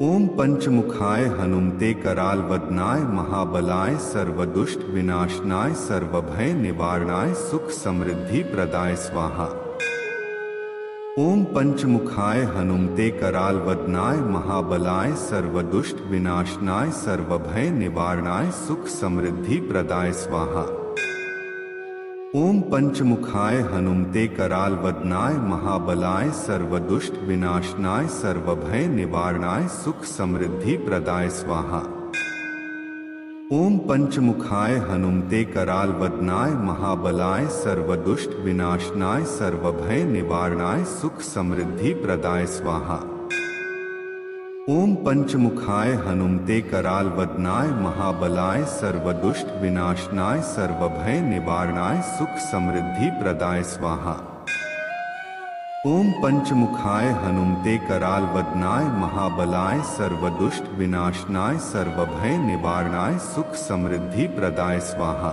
ओम पंचमुखाय हनुमते कराल वदनाय महाबलाय सर्वदुष्ट विनाशनाय सर्वभय निवारणाय सुख समृद्धि प्रदाय स्वाहा। ओम पंचमुखाय हनुमते कराल वदनाय महाबलाय सर्वदुष्ट विनाशनाय सर्वभय निवारणाय सुख समृद्धि प्रदाय स्वाहा। ओम पंचमुखाय हनुमते कराल वदनाय महाबलाय सर्वदुष्ट विनाशनाय सर्वभय निवारणाय सुख समृद्धि प्रदाय स्वाहा। ओम पंचमुखाय हनुमते कराल वदनाय महाबलाय सर्वदुष्ट विनाशनाय सर्वभय निवारणाय सुख समृद्धि प्रदाय स्वाहा। ओम पंचमुखाय हनुमते कराल वदनाय महाबलाय सर्वदुष्ट विनाशनाय सर्वभय निवारणाय सुख समृद्धि प्रदाय स्वाहा। ओम पंचमुखाय हनुमते कराल वदनाय महाबलाय सर्वदुष्ट विनाशनाय सर्वभय निवारणाय सुख समृद्धि प्रदाय स्वाहा।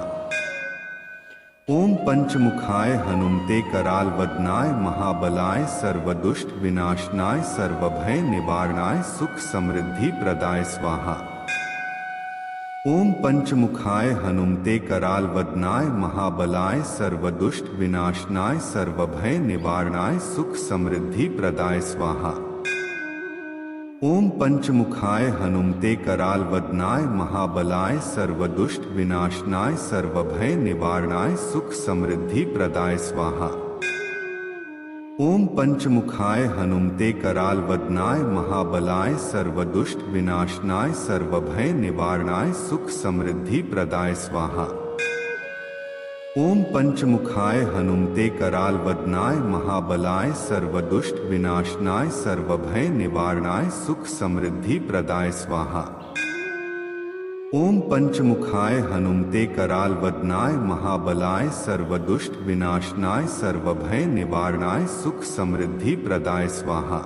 ओम पंचमुखाय हनुमते कराल वदनाय महाबलाय सर्वदुष्ट विनाशनाय सर्वभय निवारणाय सुख समृद्धि प्रदाय स्वाहा। ओम पंचमुखाय हनुमते कराल वदनाय महाबलाय सर्वदुष्ट विनाशनाय सर्वभय निवारणाय सुख समृद्धि प्रदाय स्वाहा। ओम पंचमुखाय हनुमते कराल वदनाय महाबलाय सर्वदुष्ट विनाशनाय सर्वभय निवारणाय सुख समृद्धि प्रदाय स्वाहा। ओम पंचमुखाय हनुमते कराल वदनाय महाबलाय सर्वदुष्ट विनाशनाय सर्वभय निवारणाय सुख समृद्धि प्रदाय स्वाहा। ओम पंचमुखाय हनुमते कराल वदनाय महाबलाय सर्वदुष्ट विनाशनाय सर्वभय निवारणाय सुख समृद्धि प्रदाय स्वाहा। ओम पंचमुखाय हनुमते कराल वदनाय महाबलाय सर्वदुष्ट विनाशनाय सर्वभय निवारणाय सुख समृद्धि प्रदाय स्वाहा।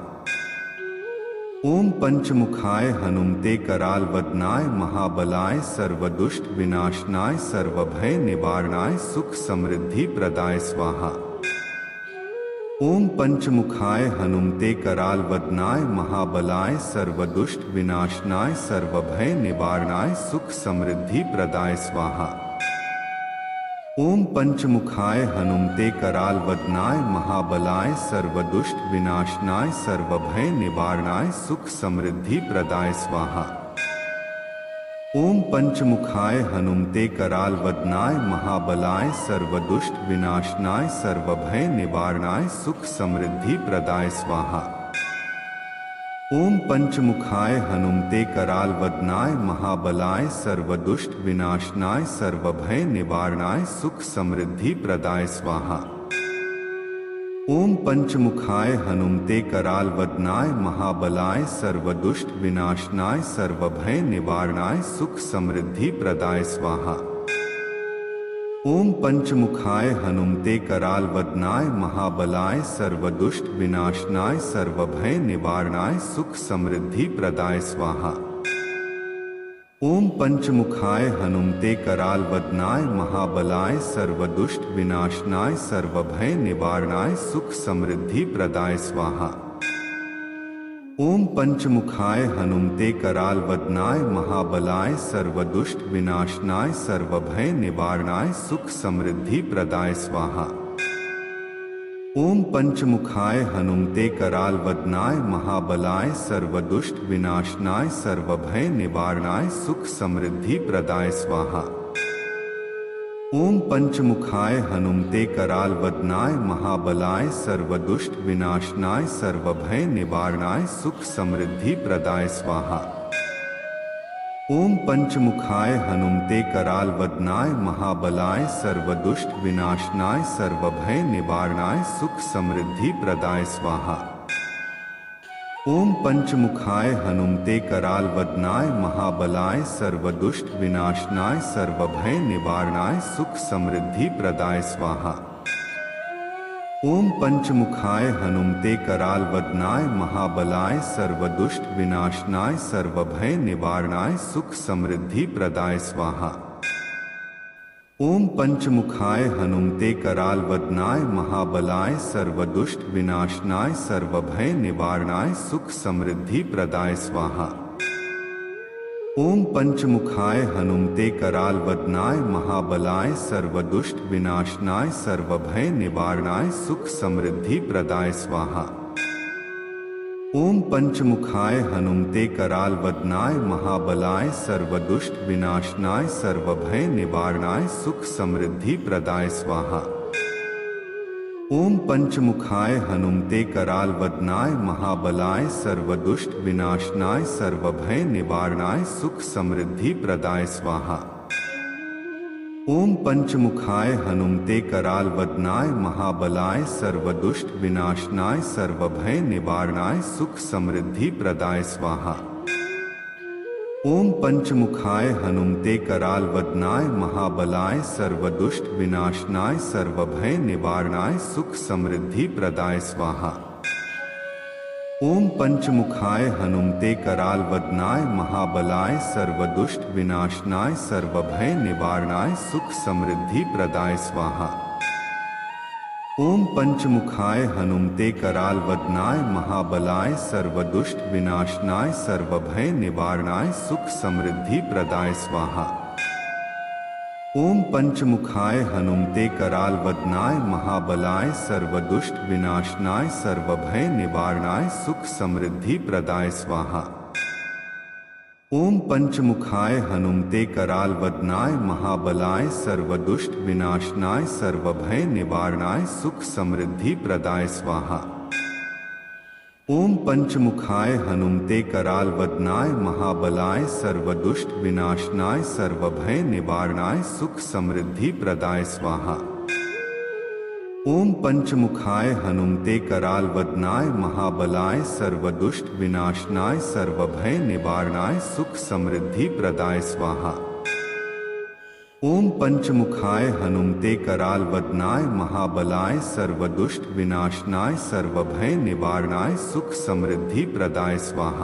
ओम पंचमुखाय हनुमते कराल वदनाय महाबलाय सर्वदुष्ट विनाशनाय सर्वभय निवारणाय सुख समृद्धि प्रदाय स्वाहा। ओम पंचमुखाय हनुमते कराल वदनाय महाबलाय सर्वदुष्ट विनाशनाय सर्वभय निवारणाय सुख समृद्धि प्रदाय स्वाहा। ओम पंचमुखाय हनुमते कराल वदनाय महाबलाय सर्वदुष्ट विनाशनाय सर्वभय निवारणाय सुख समृद्धि प्रदाय स्वाहा। ओम पंचमुखाय हनुमते कराल वदनाय महाबलाय सर्वदुष्ट विनाशनाय सर्वभय निवारणाय सुख समृद्धि प्रदाय स्वाहा। ओम पंचमुखाय हनुमते कराल वदनाय महाबलाय सर्वदुष्ट विनाशनाय सर्वभय निवारणाय सुख समृद्धि प्रदाय स्वाहा। ओम पंचमुखाय हनुमते कराल वदनाय महाबलाय सर्वदुष्ट विनाशनाय सर्वभय निवारणाय सुख समृद्धि प्रदाय स्वाहा। ओम पंचमुखाय हनुमते कराल वदनाय महाबलाय सर्वदुष्ट विनाशनाय सर्वभय निवारणाय सुख समृद्धि प्रदाय स्वाहा। ओम पंचमुखाय हनुमते कराल वदनाय महाबलाय सर्वदुष्ट विनाशनाय सर्वभय निवारणाय सुख समृद्धि प्रदाय स्वाहा। ओम पंचमुखाय हनुमते कराल वदनाय महाबलाय सर्वदुष्ट विनाशनाय सर्वभय निवारणाय सुख समृद्धि प्रदाय स्वाहा। ओम पंचमुखाय हनुमते कराल वदनाय महाबलाय सर्वदुष्ट विनाशनाय सर्वभय निवारणाय सुख समृद्धि प्रदाय स्वाहा। ओम पंचमुखाय हनुमते कराल वदनाय महाबलाय सर्वदुष्ट विनाशनाय सर्वभय निवारणाय सुख समृद्धि प्रदाय स्वाहा। ओम पंचमुखाय हनुमते कराल वदनाय महाबलाय सर्वदुष्ट विनाशनाय सर्वभय निवारणाय सुख समृद्धि प्रदाय स्वाहा। ओम पंचमुखाय हनुमते कराल वदनाय महाबलाय सर्वदुष्ट विनाशनाय सर्वभय निवारणाय सुख समृद्धि प्रदाय स्वाहा। ओम पंचमुखाय हनुमते कराल वदनाय महाबलाय सर्वदुष्ट विनाशनाय सर्वभय निवारणाय सुख समृद्धि प्रदाय स्वाहा। ओम पंचमुखाय हनुमते कराल वदनाय महाबलाय सर्वदुष्ट विनाशनाय सर्वभय निवारणाय सुख समृद्धि प्रदाय स्वाहा। ओम पंचमुखाय हनुमते कराल वदनाय महाबलाय सर्वदुष्ट विनाशनाय सर्वभय निवारणाय सुख समृद्धि प्रदाय स्वाहा। ओम पंचमुखाय हनुमते कराल वदनाय महाबलाय सर्वदुष्ट विनाशनाय सर्वभय निवारणाय सुख समृद्धि प्रदाय स्वाहा। ओम पंचमुखाय हनुमते कराल वदनाय महाबलाय सर्वदुष्ट विनाशनाय सर्वभय निवारणाय सुख समृद्धि प्रदाय स्वाहा। ओम पंचमुखाय हनुमते कराल वदनाय महाबलाय सर्वदुष्ट विनाशनाय सर्वभय निवारणाय सुख समृद्धि प्रदाय स्वाहा। ओम पंचमुखाय हनुमते कराल वदनाय महाबलाय सर्वदुष्ट विनाशनाय सर्वभय निवारणाय सुख समृद्धि प्रदाय स्वाहा। ओम पंचमुखाय हनुमते कराल वदनाय महाबलाय सर्वदुष्ट विनाशनाय सर्वभय निवारणाय सुख समृद्धि प्रदाय स्वाहा। ओम पंचमुखाय हनुमते कराल वदनाय महाबलाय सर्वदुष्ट विनाशनाय सर्वभय निवारणाय सुख समृद्धि प्रदाय स्वाहा। ओम पंचमुखाय हनुमते कराल वदनाय महाबलाय सर्वदुष्ट विनाशनाय सर्वभय निवारणाय सुख समृद्धि प्रदाय स्वाहा। ओम पंचमुखाय हनुमते कराल वदनाय महाबलाय सर्वदुष्ट विनाशनाय सर्वभय निवारणाय सुख समृद्धि प्रदाय स्वाहा। ओम पंचमुखाय हनुमते कराल वदनाय महाबलाय सर्वदुष्ट विनाशनाय सर्वभय निवारणाय सुख समृद्धि प्रदाय स्वाहा। ओम पंचमुखाय हनुमते कराल वदनाय महाबलाय सर्वदुष्ट विनाशनाय सर्वभय निवारणाय सुख समृद्धि प्रदाय स्वाहा। ओम पंचमुखाय हनुमते कराल वदनाय महाबलाय सर्वदुष्ट विनाशनाय सर्वभय निवारणाय सुख समृद्धि प्रदाय स्वाहा।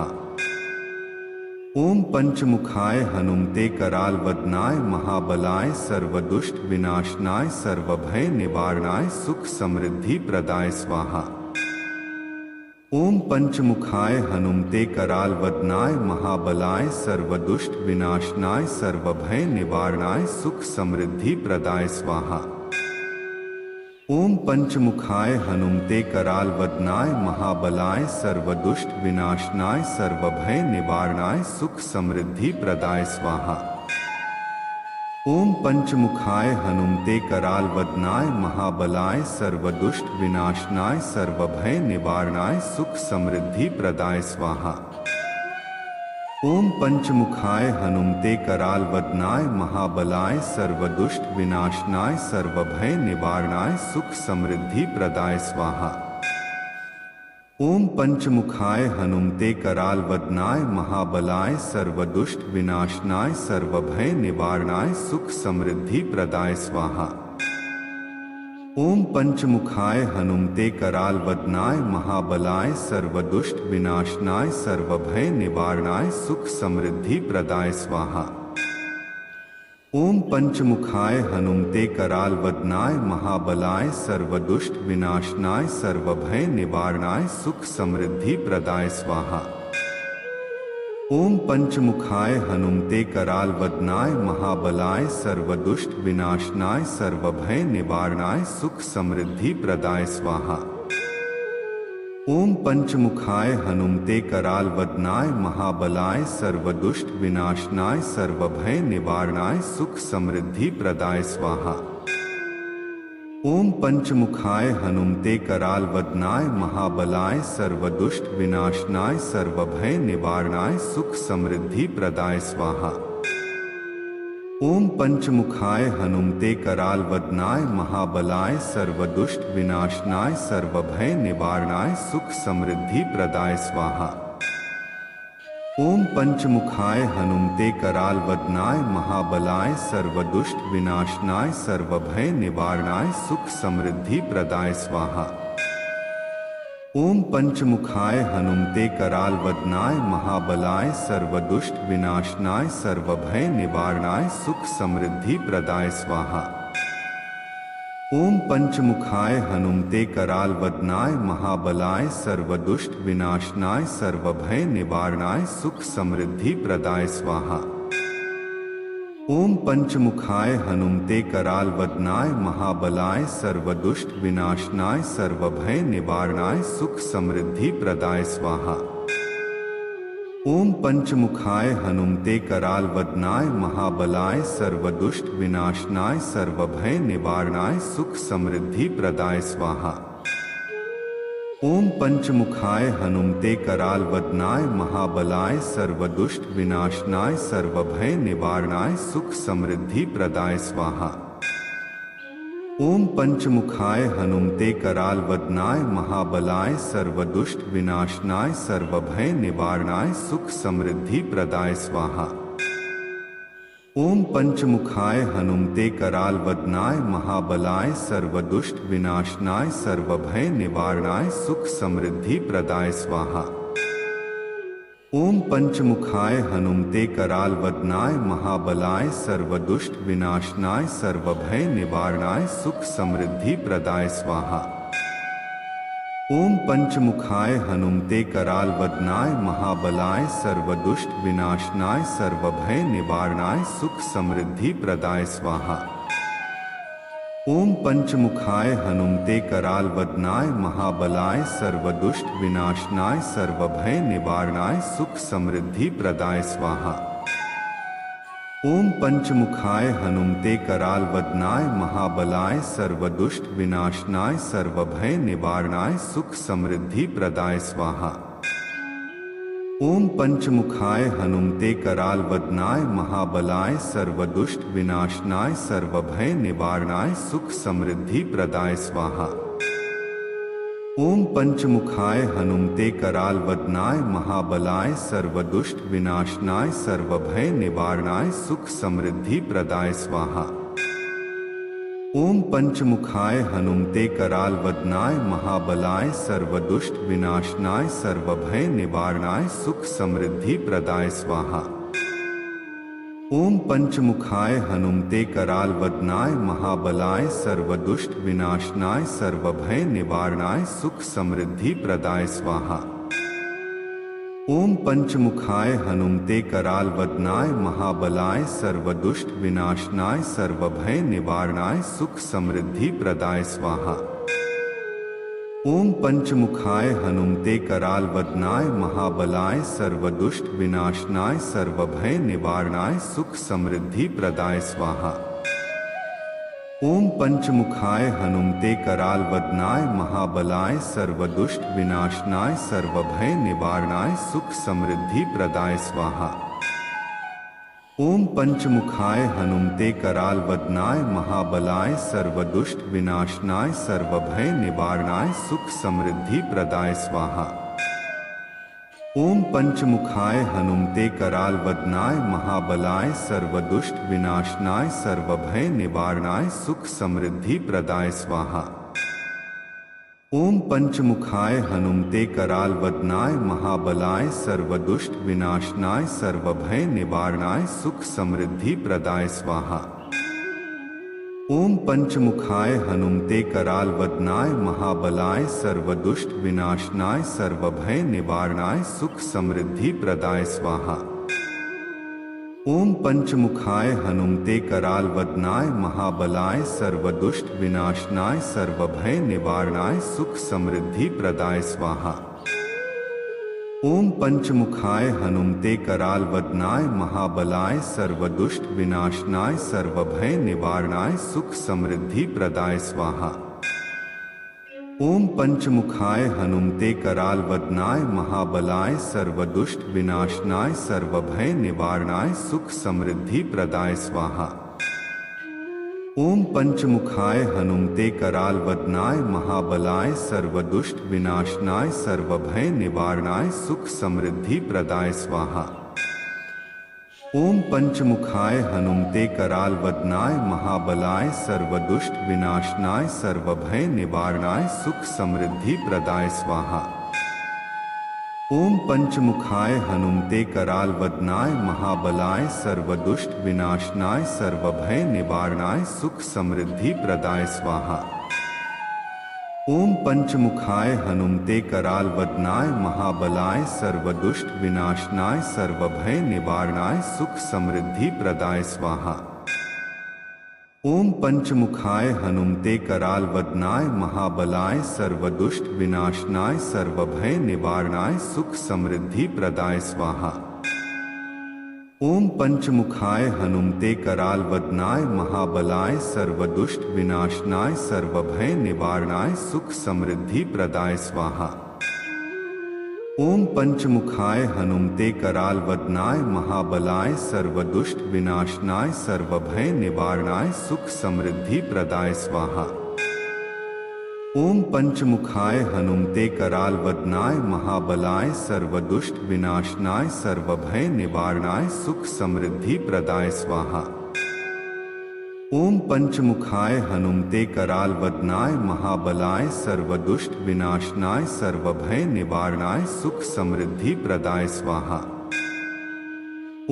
ओम पंचमुखाय हनुमते कराल वदनाय महाबलाय सर्वदुष्ट विनाशनाय सर्वभय निवारणाय सुख समृद्धि प्रदाय स्वाहा। ओम पंचमुखाय हनुमते कराल वदनाय महाबलाय सर्वदुष्ट विनाशनाय सर्वभय निवारणाय सुख समृद्धि प्रदाय स्वाहा। ओम पंचमुखाय हनुमते कराल वदनाय महाबलाय सर्वदुष्ट विनाशनाय सर्वभय निवारणाय सुख समृद्धि प्रदाय स्वाहा। ओम पंचमुखाय हनुमते कराल वदनाय महाबलाय सर्वदुष्ट विनाशनाय सर्वभय निवारणाय सुख समृद्धि प्रदाय स्वाहा। ओम पंचमुखाय हनुमते कराल वदनाय महाबलाय सर्वदुष्ट विनाशनाय सर्वभय निवारणाय सुख समृद्धि प्रदाय स्वाहा। ओम पंचमुखाय हनुमते कराल वदनाय महाबलाय सर्वदुष्ट विनाशनाय सर्वभय निवारणाय सुख समृद्धि प्रदाय स्वाहा। ओम पंचमुखाय हनुमते कराल वदनाय महाबलाय सर्वदुष्ट विनाशनाय सर्वभय निवारणाय सुख समृद्धि प्रदाय स्वाहा। ओम पंचमुखाय हनुमते कराल वदनाय महाबलाय सर्वदुष्ट विनाशनाय सर्वभय निवारणाय सुख समृद्धि प्रदाय स्वाहा। ओम पंचमुखाय हनुमते कराल वदनाय महाबलाय सर्वदुष्ट विनाशनाय सर्वभय निवारणाय सुख समृद्धि प्रदाय स्वाहा। ओम पंचमुखाय हनुमते कराल वदनाय महाबलाय सर्वदुष्ट विनाशनाय सर्वभय निवारणाय सुख समृद्धि प्रदाय स्वाहा। ओम पंचमुखाय हनुमते कराल वदनाय महाबलाय सर्वदुष्ट विनाशनाय सर्वभय निवारणाय सुख समृद्धि प्रदाय स्वाहा। ओम पंचमुखाय हनुमते कराल वदनाय महाबलाय सर्वदुष्ट विनाशनाय सर्वभय निवारणाय सुख समृद्धि प्रदाय स्वाहा। ओम पंचमुखाय हनुमते कराल वदनाय महाबलाय सर्वदुष्ट विनाशनाय सर्वभय निवारणाय सुख समृद्धि प्रदाय स्वाहा। ओम पंचमुखाय हनुमते कराल वदनाय महाबलाय सर्वदुष्ट विनाशनाय सर्वभय निवारणाय सुख समृद्धि प्रदाय स्वाहा। ओम पंचमुखाय हनुमते कराल वदनाय महाबलाय सर्वदुष्ट विनाशनाय सर्वभय निवारणाय सुख समृद्धि प्रदाय स्वाहा। ओम पंचमुखाय हनुमते कराल वदनाय महाबलाय सर्वदुष्ट विनाशनाय सर्वभय निवारणाय सुख समृद्धि प्रदाय स्वाहा। ओम पंचमुखाय हनुमते कराल वदनाय महाबलाय सर्वदुष्ट विनाशनाय सर्वभय निवारणाय सुख समृद्धि प्रदाय स्वाहा। ओम पंचमुखाय हनुमते कराल वदनाय महाबलाय सर्वदुष्ट विनाशनाय सर्वभय निवारणाय सुख समृद्धि प्रदाय स्वाहा। ओम पंचमुखाय हनुमते कराल वदनाय महाबलाय सर्वदुष्ट विनाशनाय सर्वभय निवारणाय सुख समृद्धि प्रदाय स्वाहा। ओम पंचमुखाय हनुमते कराल वदनाय महाबलाय सर्वदुष्ट विनाशनाय सर्वभय निवारणाय सुख समृद्धि प्रदाय स्वाहा। ओम पंचमुखाय हनुमते कराल वदनाय महाबलाय सर्वदुष्ट विनाशनाय सर्वभय निवारणाय सुख समृद्धि प्रदाय स्वाहा। ओम पंचमुखाय हनुमते कराल वदनाय महाबलाय सर्वदुष्ट विनाशनाय सर्वभय निवारणाय सुख समृद्धि प्रदाय स्वाहा। ओम पंचमुखाय हनुमते कराल वदनाय महाबलाय सर्वदुष्ट विनाशनाय सर्वभय निवारणाय सुख समृद्धि प्रदाय स्वाहा। ओम पंचमुखाय हनुमते कराल वदनाय महाबलाय सर्वदुष्ट विनाशनाय सर्वभय निवारणाय सुख समृद्धि प्रदाय स्वाहा। ओम पंचमुखाय हनुमते कराल वदनाय महाबलाय सर्वदुष्ट विनाशनाय सर्वभय निवारणाय सुख समृद्धि प्रदाय स्वाहा। ओम पंचमुखाय हनुमते कराल वदनाय महाबलाय सर्वदुष्ट विनाशनाय सर्वभय निवारणाय सुख समृद्धि प्रदाय स्वाहा। ओम पंचमुखाय हनुमते कराल वदनाय महाबलाय सर्वदुष्ट विनाशनाय सर्वभय निवारणाय सुख समृद्धि प्रदाय स्वाहा। ओम पंचमुखाय हनुमते कराल वदनाय महाबलाय सर्वदुष्ट विनाशनाय सर्वभय निवारणाय सुख समृद्धि प्रदाय स्वाहा। ओम पंचमुखाय हनुमते कराल वदनाय महाबलाय सर्वदुष्ट विनाशनाय सर्वभय निवारणाय सुख समृद्धि प्रदाय स्वाहा। ओम पंचमुखाय हनुमते कराल वदनाय महाबलाय सर्वदुष्ट विनाशनाय सर्वभय निवारणाय सुख समृद्धि प्रदाय स्वाहा। ओम पंचमुखाय हनुमते कराल वदनाय महाबलाय सर्वदुष्ट विनाशनाय सर्वभय निवारणाय सुख समृद्धि प्रदाय स्वाहा। ओम पंचमुखाय हनुमते कराल वदनाय महाबलाय सर्वदुष्ट विनाशनाय सर्वभय निवारणाय सुख समृद्धि प्रदाय स्वाहा। ओम पंचमुखाय हनुमते कराल वदनाय महाबलाय सर्वदुष्ट विनाशनाय सर्वभय निवारणाय सुख समृद्धि प्रदाय स्वाहा। ओम पंचमुखाय हनुमते कराल वदनाय महाबलाय सर्वदुष्ट विनाशनाय सर्वभय निवारणाय सुख समृद्धि प्रदाय स्वाहा। ओम पंचमुखाय हनुमते कराल वदनाय महाबलाय सर्वदुष्ट विनाशनाय सर्वभय निवारणाय सुख समृद्धि प्रदाय स्वाहा। ओम पंचमुखाय हनुमते कराल वदनाय महाबलाय सर्वदुष्ट विनाशनाय सर्वभय निवारणाय सुख समृद्धि प्रदाय स्वाहा। ओम पंचमुखाय हनुमते कराल वदनाय महाबलाय सर्वदुष्ट विनाशनाय सर्वभय निवारणाय सुख समृद्धि प्रदाय स्वाहा। ओम पंचमुखाय हनुमते कराल वदनाय महाबलाय सर्वदुष्ट विनाशनाय सर्वभय निवारणाय सुख समृद्धि प्रदाय स्वाहा। ओम पंचमुखाय हनुमते कराल वदनाय महाबलाय सर्वदुष्ट विनाशनाय सर्वभय निवारणाय सुख समृद्धि प्रदाय स्वाहा। ओम पंचमुखाय हनुमते कराल वदनाय महाबलाय सर्वदुष्ट विनाशनाय सर्वभय निवारणाय सुख समृद्धि प्रदाय स्वाहा। ओम पंचमुखाय हनुमते कराल वदनाय महाबलाय सर्वदुष्ट विनाशनाय सर्वभय निवारणाय सुख समृद्धि प्रदाय स्वाहा। ओम पंचमुखाय हनुमते कराल वदनाय महाबलाय सर्वदुष्ट विनाशनाय सर्वभय निवारणाय सुख समृद्धि प्रदाय स्वाहा। ओम पंचमुखाय हनुमते कराल वदनाय महाबलाय सर्वदुष्ट विनाशनाय सर्वभय निवारणाय सुख समृद्धि प्रदाय स्वाहा। ओम पंचमुखाय हनुमते कराल वदनाय महाबलाय सर्वदुष्ट विनाशनाय सर्वभय निवारणाय सुख समृद्धि प्रदाय स्वाहा। ओम पंचमुखाय हनुमते कराल वदनाय महाबलाय सर्वदुष्ट विनाशनाय सर्वभय निवारणाय सुख समृद्धि प्रदाय स्वाहा। ओम पंचमुखाय हनुमते कराल वदनाय महाबलाय सर्वदुष्ट विनाशनाय सर्वभय निवारणाय सुख समृद्धि प्रदाय स्वाहा। ओम पंचमुखाय हनुमते कराल वदनाय महाबलाय सर्वदुष्ट विनाशनाय सर्वभय निवारणाय सुख समृद्धि प्रदाय स्वाहा।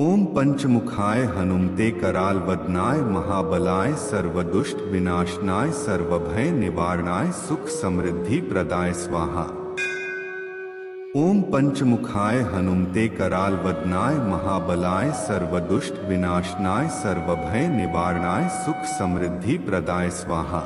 ओम पंचमुखाय हनुमते कराल वदनाय महाबलाय सर्वदुष्ट विनाशनाय सर्वभय निवारणाय सुख समृद्धि प्रदाय स्वाहा। ओम पंचमुखाय हनुमते कराल वदनाय महाबलाय सर्वदुष्ट विनाशनाय सर्वभय निवारणाय सुख समृद्धि प्रदाय स्वाहा।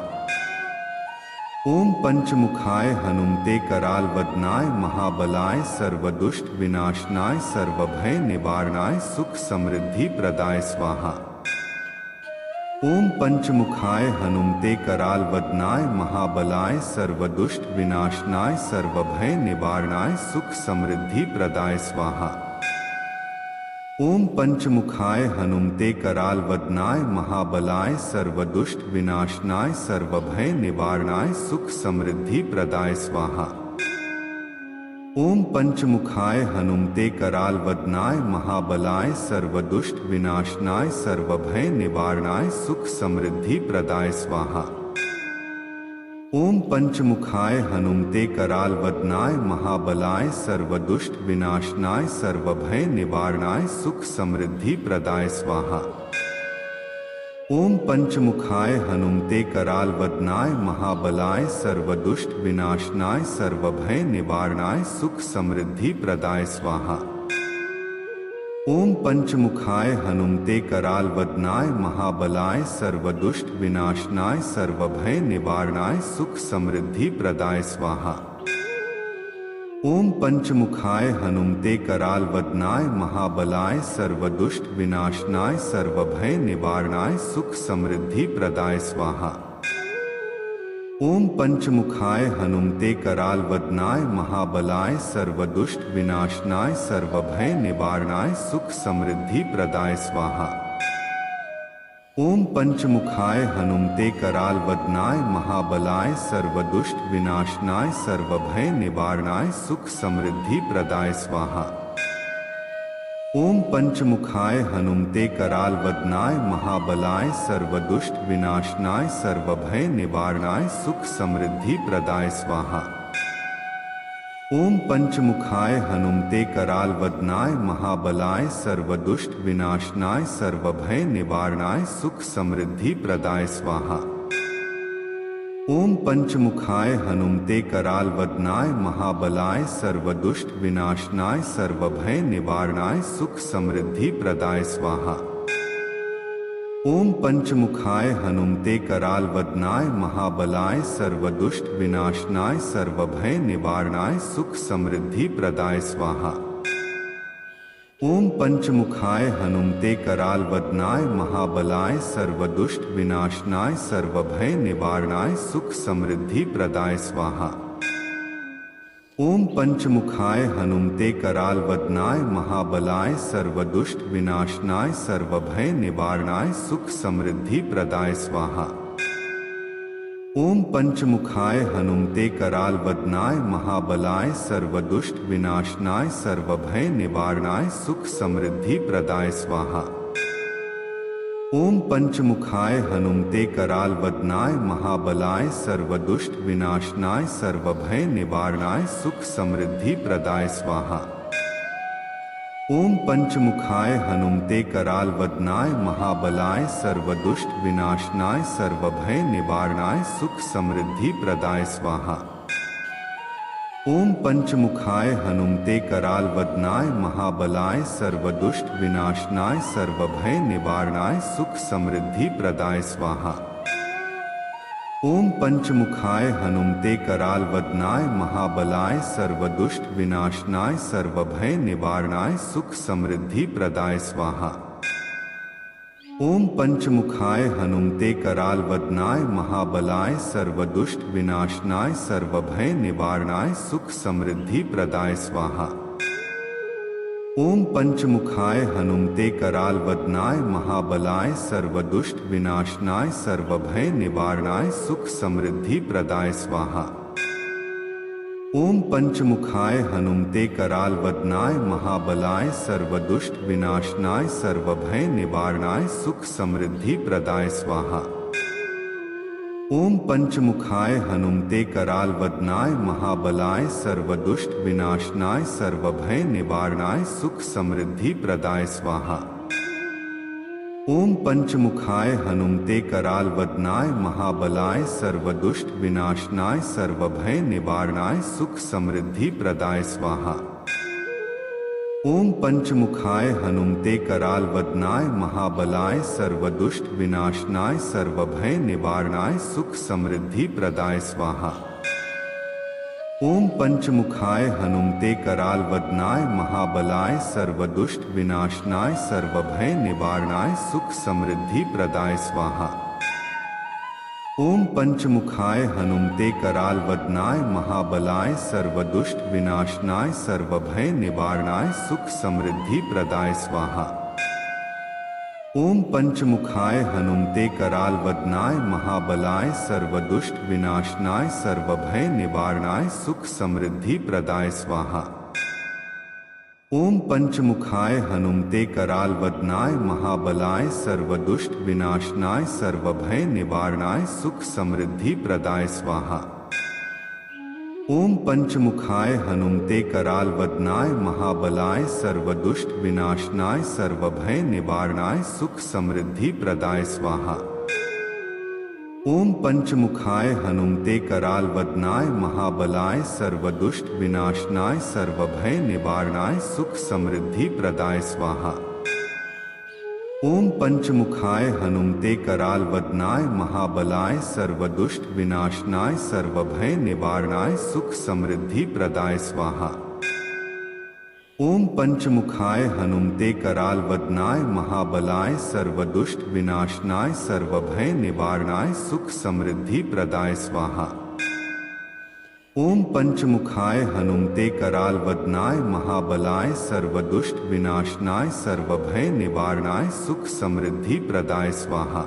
ओम पंचमुखाय हनुमते कराल वदनाय महाबलाय सर्वदुष्ट विनाशनाय सर्वभय निवारणाय सुख समृद्धि प्रदाय स्वाहा। ओम पंचमुखाय हनुमते कराल वदनाय महाबलाय सर्वदुष्ट विनाशनाय सर्वभय निवारणाय सुख समृद्धि प्रदाय स्वाहा। ओम पंचमुखाय हनुमते कराल वदनाय महाबलाय सर्वदुष्ट विनाशनाय सर्वभय निवारणाय सुख समृद्धि प्रदाय स्वाहा। ओम पंचमुखाय हनुमते कराल वदनाय महाबलाय सर्वदुष्ट विनाशनाय सर्वभय निवारणाय सुख समृद्धि प्रदाय स्वाहा। ओम पंचमुखाय हनुमते कराल वदनाय महाबलाय सर्वदुष्ट विनाशनाय सर्वभय निवारणाय सुख समृद्धि प्रदाय स्वाहा। ओम पंचमुखाय हनुमते कराल वदनाय महाबलाय सर्वदुष्ट विनाशनाय सर्वभय निवारणाय सुख समृद्धि प्रदाय स्वाहा। ओम पंचमुखाय हनुमते कराल वदनाय महाबलाय सर्वदुष्ट विनाशनाय सर्वभय निवारणाय सुख समृद्धि प्रदाय स्वाहा। ओम पंचमुखाय हनुमते कराल वदनाय महाबलाय सर्वदुष्ट विनाशनाय सर्वभय निवारणाय सुख समृद्धि प्रदाय स्वाहा। ओम पंचमुखाय हनुमते कराल वदनाय महाबलाय सर्वदुष्ट विनाशनाय सर्वभय निवारणाय सुख समृद्धि प्रदाय स्वाहा। ओम पंचमुखाय हनुमते कराल वदनाय महाबलाय सर्वदुष्ट विनाशनाय सर्वभय निवारणाय सुख समृद्धि प्रदाय स्वाहा। ओम पंचमुखाय हनुमते कराल वदनाय महाबलाय सर्वदुष्ट विनाशनाय सर्वभय निवारणाय सुख समृद्धि प्रदाय स्वाहा। ओम पंचमुखाय हनुमते कराल वदनाय महाबलाय सर्वदुष्ट विनाशनाय सर्वभय निवारणाय सुख समृद्धि प्रदाय स्वाहा। ओम पंचमुखाय हनुमते कराल वदनाय महाबलाय सर्वदुष्ट विनाशनाय सर्वभय निवारणाय सुख समृद्धि प्रदाय स्वाहा। ओम पंचमुखाय हनुमते कराल वदनाय महाबलाय सर्वदुष्ट विनाशनाय सर्वभय निवारणाय सुख समृद्धि प्रदाय स्वाहा। ओम पंचमुखाय हनुमते कराल वदनाय महाबलाय सर्वदुष्ट विनाशनाय सर्वभय निवारणाय सुख समृद्धि प्रदाय स्वाहा। ओम पंचमुखाय हनुमते कराल वदनाय महाबलाय सर्वदुष्ट विनाशनाय सर्वभय निवारणाय सुख समृद्धि प्रदाय स्वाहा। ओम पंचमुखाय हनुमते कराल वदनाय महाबलाय सर्वदुष्ट विनाशनाय सर्वभय निवारणाय सुख समृद्धि प्रदाय स्वाहा। ओम पंचमुखाय हनुमते कराल वदनाय महाबलाय सर्वदुष्ट विनाशनाय सर्वभय निवारणाय सुख समृद्धि प्रदाय स्वाहा। ओम पंचमुखाय हनुमते कराल वदनाय महाबलाय सर्वदुष्ट विनाशनाय सर्वभय निवारणाय सुख समृद्धि प्रदाय स्वाहा। ओम पंचमुखाय हनुमते कराल वदनाय महाबलाय सर्वदुष्ट विनाशनाय सर्वभय निवारणाय सुख समृद्धि प्रदाय स्वाहा। ओम पंचमुखाय हनुमते कराल वदनाय महाबलाय सर्वदुष्ट विनाशनाय सर्वभय निवारणाय सुख समृद्धि प्रदाय स्वाहा। ओम पंचमुखाय हनुमते कराल वदनाय महाबलाय सर्वदुष्ट विनाशनाय सर्वभय निवारणाय सुख समृद्धि प्रदाय स्वाहा। ओम पंचमुखाय हनुमते कराल वदनाय महाबलाय सर्वदुष्ट विनाशनाय सर्वभय निवारणाय सुख समृद्धि प्रदाय स्वाहा। ओम पंचमुखाय हनुमते कराल वदनाय महाबलाय सर्वदुष्ट विनाशनाय सर्वभय निवारणाय सुख समृद्धि प्रदाय स्वाहा। ओम पंचमुखाय हनुमते कराल वदनाय महाबलाय सर्वदुष्ट विनाशनाय सर्वभय निवारणाय सुख समृद्धि प्रदाय स्वाहा। ओम पंचमुखाय हनुमते कराल वदनाय महाबलाय सर्वदुष्ट विनाशनाय सर्वभय निवारणाय सुख समृद्धि प्रदाय स्वाहा। ओम पंचमुखाय हनुमते कराल वदनाय महाबलाय सर्वदुष्ट विनाशनाय सर्वभय निवारणाय सुख समृद्धि प्रदाय स्वाहा। ओम पंचमुखाय हनुमते कराल वदनाय महाबलाय सर्वदुष्ट विनाशनाय सर्वभय निवारणाय सुख समृद्धि प्रदाय स्वाहा। ओम पंचमुखाय हनुमते कराल वदनाय महाबलाय सर्वदुष्ट विनाशनाय सर्वभय निवारणाय सुख समृद्धि प्रदाय स्वाहा। ओम पंचमुखाय हनुमते कराल वदनाय महाबलाय सर्वदुष्ट विनाशनाय सर्वभय निवारणाय सुख समृद्धि प्रदाय स्वाहा। ओम पंचमुखाय हनुमते कराल वदनाय महाबलाय सर्वदुष्ट विनाशनाय सर्वभय निवारणाय सुख समृद्धि प्रदाय स्वाहा। ओम पंचमुखाय हनुमते कराल वदनाय महाबलाय सर्वदुष्ट विनाशनाय सर्वभय निवारणाय सुख समृद्धि प्रदाय स्वाहा। ओम पंचमुखाय हनुमते कराल वदनाय महाबलाय सर्वदुष्ट विनाशनाय सर्वभय निवारणाय सुख समृद्धि प्रदाय स्वाहा। ओम पंचमुखाय हनुमते कराल वदनाय महाबलाय सर्वदुष्ट विनाशनाय सर्वभय निवारणाय सुख समृद्धि प्रदाय स्वाहा। ओम पंचमुखाय हनुमते कराल वदनाय महाबलाय सर्वदुष्ट विनाशनाय सर्वभय निवारणाय सुख समृद्धि प्रदाय स्वाहा। ओम पंचमुखाय हनुमते कराल वदनाय महाबलाय सर्वदुष्ट विनाशनाय सर्वभय निवारणाय सुख समृद्धि प्रदाय स्वाहा।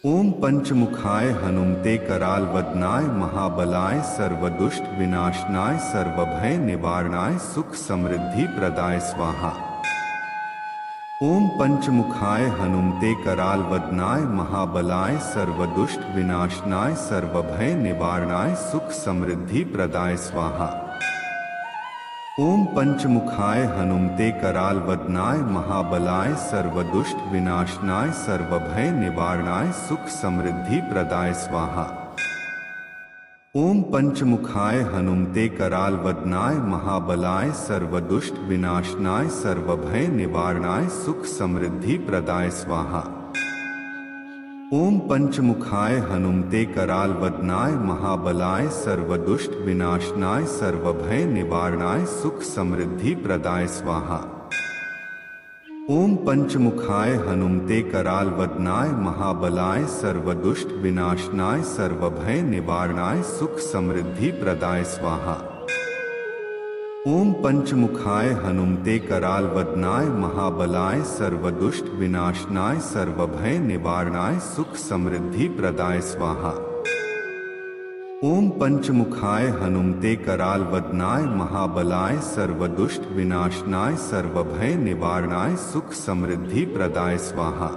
ओम पंचमुखाय हनुमते कराल वदनाय महाबलाय सर्वदुष्ट विनाशनाय सर्वभय निवारणाय सुख समृद्धि प्रदाय स्वाहा। ओम पंचमुखाय हनुमते कराल वदनाय महाबलाय सर्वदुष्ट विनाशनाय सर्वभय निवारणाय सुख समृद्धि प्रदाय स्वाहा। ओम पंचमुखाय हनुमते कराल वदनाय महाबलाय सर्वदुष्ट विनाशनाय सर्वभय निवारणाय सुख समृद्धि प्रदाय स्वाहा। ओम पंचमुखाय हनुमते कराल वदनाय महाबलाय सर्वदुष्ट विनाशनाय सर्वभय निवारणाय सुख समृद्धि प्रदाय स्वाहा। ओम पंचमुखाय हनुमते कराल वदनाय महाबलाय सर्वदुष्ट विनाशनाय सर्वभय निवारणाय सुख समृद्धि प्रदाय स्वाहा। ओम पंचमुखाय हनुमते कराल वदनाय महाबलाय सर्वदुष्ट विनाशनाय सर्वभय निवारणाय सुख समृद्धि प्रदाय स्वाहा। ओम पंचमुखाय हनुमते कराल वदनाय महाबलाय सर्वदुष्ट विनाशनाय सर्वभय निवारणाय सुख समृद्धि प्रदाय स्वाहा। ओम पंचमुखाय हनुमते कराल वदनाय महाबलाय सर्वदुष्ट विनाशनाय सर्वभय निवारणाय सुख समृद्धि प्रदाय स्वाहा।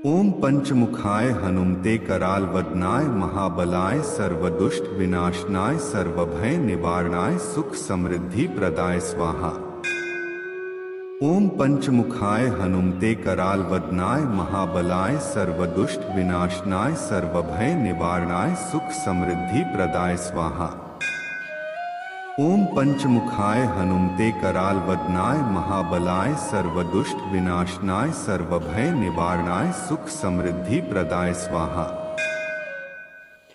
ओम पंचमुखाय हनुमते कराल वदनाय महाबलाय सर्वदुष्ट विनाशनाय सर्वभय निवारणाय सुख समृद्धि प्रदाय स्वाहा। ओम पंचमुखाय हनुमते कराल वदनाय महाबलाय सर्वदुष्ट विनाशनाय सर्वभय निवारणाय सुख समृद्धि प्रदाय स्वाहा। ओम पंचमुखाय हनुमते कराल वदनाय महाबलाय सर्वदुष्ट विनाशनाय सर्वभय निवारणाय सुख समृद्धि प्रदाय स्वाहा।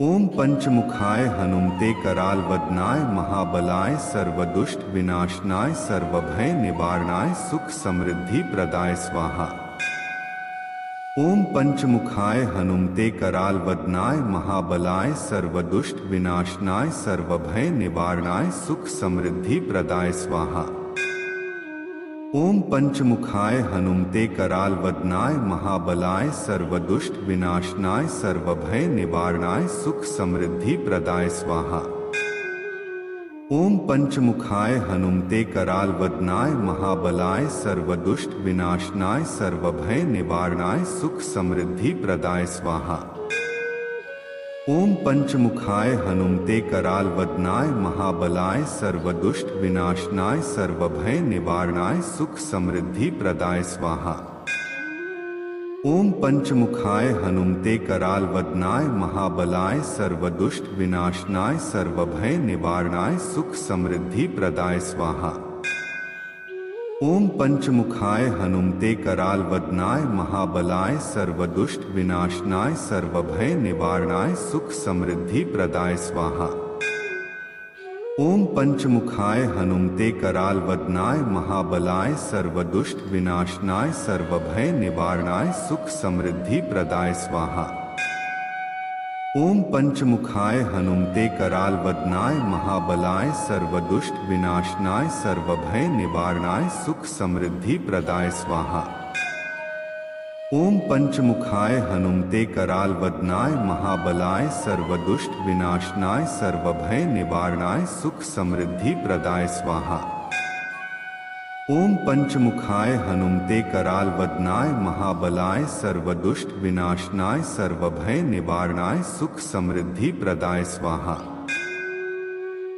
ओम पंचमुखाय हनुमते कराल वदनाय महाबलाय सर्वदुष्ट विनाशनाय सर्वभय निवारणाय सुख समृद्धि प्रदाय स्वाहा। ओम पंचमुखाय हनुमते कराल वदनाय महाबलाय सर्वदुष्ट विनाशनाय सर्वभय निवारणाय सुख समृद्धि प्रदाय स्वाहा। ओम पंचमुखाय हनुमते कराल वदनाय महाबलाय सर्वदुष्ट विनाशनाय सर्वभय निवारणाय सुख समृद्धि प्रदाय स्वाहा। ओम पंचमुखाय हनुमते कराल वदनाय महाबलाय सर्वदुष्ट विनाशनाय सर्वभय निवारणाय सुख समृद्धि प्रदाय स्वाहा। ओम पंचमुखाय हनुमते कराल वदनाय महाबलाय सर्वदुष्ट विनाशनाय सर्वभय निवारणाय सुख समृद्धि प्रदाय स्वाहा। ओम पंचमुखाय हनुमते कराल वदनाय महाबलाय सर्वदुष्ट विनाशनाय सर्वभय निवारणाय सुख समृद्धि प्रदाय स्वाहा। ओम पंचमुखाय हनुमते कराल वदनाय महाबलाय सर्वदुष्ट विनाशनाय सर्वभय निवारणाय सुख समृद्धि प्रदाय स्वाहा। ओम पंचमुखाय हनुमते कराल वदनाय महाबलाय सर्वदुष्ट विनाशनाय सर्वभय निवारणाय सुख समृद्धि प्रदाय स्वाहा। ओम पंचमुखाय हनुमते कराल वदनाय महाबलाय सर्वदुष्ट विनाशनाय सर्वभय निवारणाय सुख समृद्धि प्रदाय स्वाहा। ओम पंचमुखाय हनुमते कराल वदनाय महाबलाय सर्वदुष्ट विनाशनाय सर्वभय निवारणाय सुख समृद्धि प्रदाय स्वाहा। ओम पंचमुखाय हनुमते कराल वदनाय महाबलाय सर्वदुष्ट विनाशनाय सर्वभय निवारणाय सुख समृद्धि प्रदाय स्वाहा।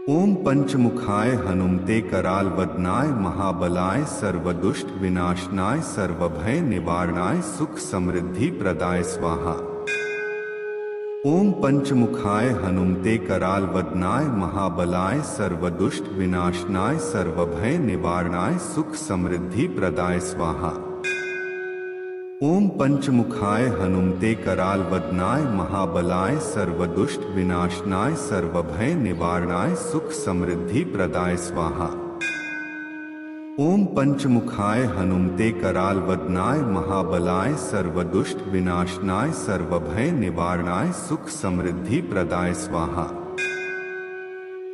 ओम पंचमुखाय हनुमते कराल वदनाय महाबलाय सर्वदुष्ट विनाशनाय सर्वभय निवारणाय सुख समृद्धि प्रदाय स्वाहा। ओम पंचमुखाय हनुमते कराल वदनाय महाबलाय सर्वदुष्ट विनाशनाय सर्वभय निवारणाय सुख समृद्धि प्रदाय स्वाहा। ओम पंचमुखाय हनुमते कराल वदनाय महाबलाय सर्वदुष्ट विनाशनाय सर्वभय निवारणाय सुख समृद्धि प्रदाय स्वाहा। ओम पंचमुखाय हनुमते कराल वदनाय महाबलाय सर्वदुष्ट विनाशनाय सर्वभय निवारणाय सुख समृद्धि प्रदाय स्वाहा।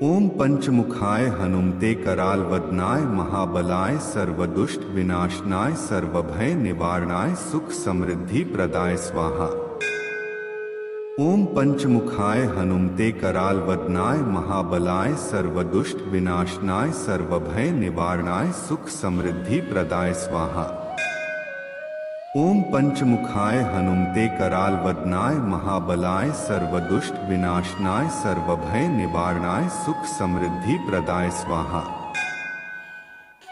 ओम पंचमुखाय हनुमते कराल वदनाय महाबलाय सर्वदुष्ट विनाशनाय सर्वभय निवारणाय सुख समृद्धि प्रदाय स्वाहा। ओम पंचमुखाय हनुमते कराल वदनाय महाबलाय सर्वदुष्ट विनाशनाय सर्वभय निवारणाय सुख समृद्धि प्रदाय स्वाहा। ओम पंचमुखाय हनुमते कराल वदनाय महाबलाय सर्वदुष्ट विनाशनाय सर्वभय निवारणाय सुख समृद्धि प्रदाय स्वाहा।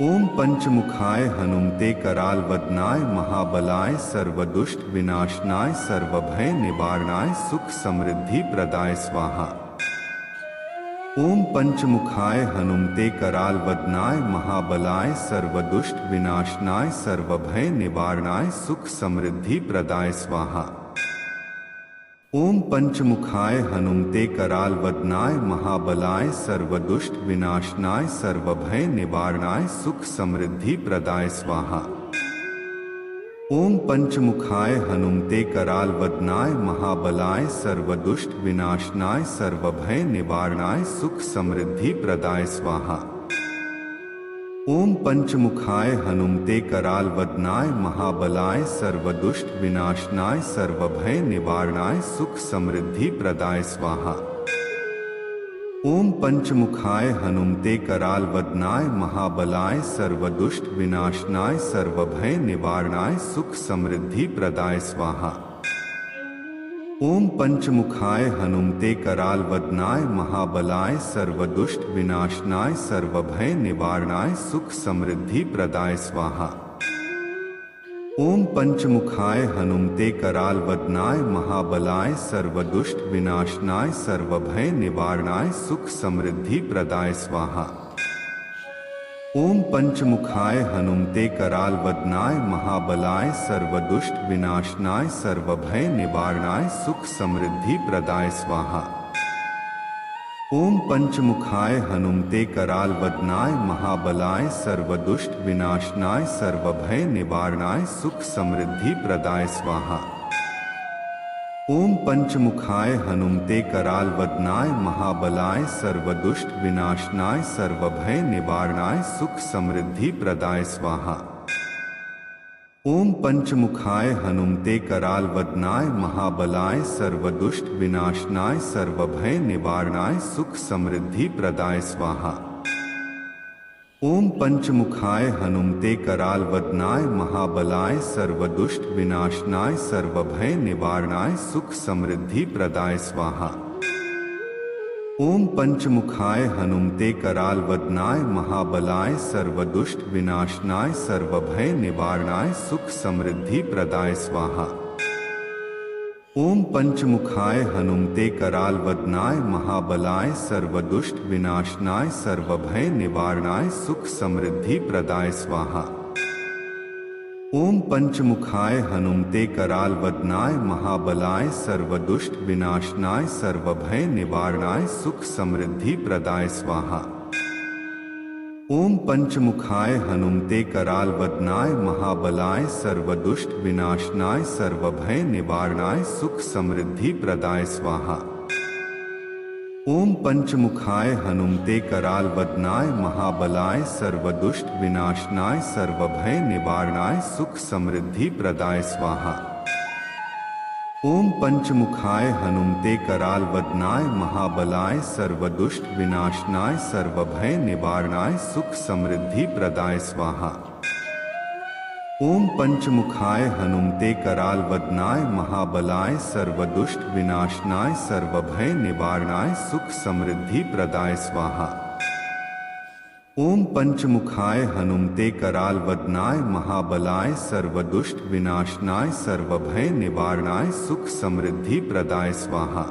ओम पंचमुखाय हनुमते कराल वदनाय महाबलाय सर्वदुष्ट विनाशनाय सर्वभय निवारणाय सुख समृद्धि प्रदाय स्वाहा। ओम पंचमुखाय हनुमते कराल वदनाय महाबलाय सर्वदुष्ट विनाशनाय सर्वभय निवारणाय सुख समृद्धि प्रदाय स्वाहा। ओम पंचमुखाय हनुमते कराल वदनाय महाबलाय सर्वदुष्ट विनाशनाय सर्वभय निवारणाय सुख समृद्धि प्रदाय स्वाहा। ओम पंचमुखाय हनुमते कराल वदनाय महाबलाय सर्वदुष्ट विनाशनाय सर्वभय निवारणाय सुख समृद्धि प्रदाय स्वाहा। ओम पंचमुखाय हनुमते कराल वदनाय महाबलाय सर्वदुष्ट विनाशनाय सर्वभय निवारणाय सुख समृद्धि प्रदाय स्वाहा। ओम पंचमुखाय हनुमते कराल वदनाय महाबलाय सर्वदुष्ट विनाशनाय सर्वभय निवारणाय सुख समृद्धि प्रदाय स्वाहा। ओम पंचमुखाय हनुमते कराल वदनाय महाबलाय सर्वदुष्ट विनाशनाय सर्वभय निवारणाय सुख समृद्धि प्रदाय स्वाहा। ओम पंचमुखाय हनुमते कराल वदनाय महाबलाय सर्वदुष्ट विनाशनाय सर्वभय निवारणाय सुख समृद्धि प्रदाय स्वाहा। ओम पंचमुखाय हनुमते कराल वदनाय महाबलाय सर्वदुष्ट विनाशनाय सर्वभय निवारणाय सुख समृद्धि प्रदाय स्वाहा। ओम पंचमुखाय हनुमते कराल वदनाय महाबलाय सर्वदुष्ट विनाशनाय सर्वभय निवारणाय सुख समृद्धि प्रदाय स्वाहा। ओम पंचमुखाय हनुमते कराल वदनाय महाबलाय सर्वदुष्ट विनाशनाय सर्वभय निवारणाय सुख समृद्धि प्रदाय स्वाहा। ओम पंचमुखाय हनुमते कराल वदनाय महाबलाय सर्वदुष्ट विनाशनाय सर्वभय निवारणाय सुख समृद्धि प्रदाय स्वाहा। ओम पंचमुखाय हनुमते कराल वदनाय महाबलाय सर्वदुष्ट विनाशनाय सर्वभय निवारणाय सुख समृद्धि प्रदाय स्वाहा। ओम पंचमुखाय हनुमते कराल वदनाय महाबलाय सर्वदुष्ट विनाशनाय सर्वभय निवारणाय सुख समृद्धि प्रदाय स्वाहा। ओम पंचमुखाय हनुमते कराल वदनाय महाबलाय सर्वदुष्ट विनाशनाय सर्वभय निवारणाय सुख समृद्धि प्रदाय स्वाहा। ओम पंचमुखाय हनुमते कराल वदनाय महाबलाय सर्वदुष्ट विनाशनाय सर्वभय निवारणाय सुख समृद्धि प्रदाय स्वाहा। ओम पंचमुखाय हनुमते कराल वदनाय महाबलाय सर्वदुष्ट विनाशनाय सर्वभय निवारणाय सुख समृद्धि प्रदाय स्वाहा। ओम पंचमुखाय हनुमते कराल वदनाय महाबलाय सर्वदुष्ट विनाशनाय सर्वभय निवारणाय सुख समृद्धि प्रदाय स्वाहा। ओम पंचमुखाय हनुमते कराल वदनाय महाबलाय सर्वदुष्ट विनाशनाय सर्वभय निवारणाय सुख समृद्धि प्रदाय स्वाहा। ओम पंचमुखाय हनुमते कराल वदनाय महाबलाय सर्वदुष्ट विनाशनाय सर्वभय निवारणाय सुख समृद्धि प्रदाय स्वाहा। ओम पंचमुखाय हनुमते कराल वदनाय महाबलाय सर्वदुष्ट विनाशनाय सर्वभय निवारणाय सुख समृद्धि प्रदाय स्वाहा।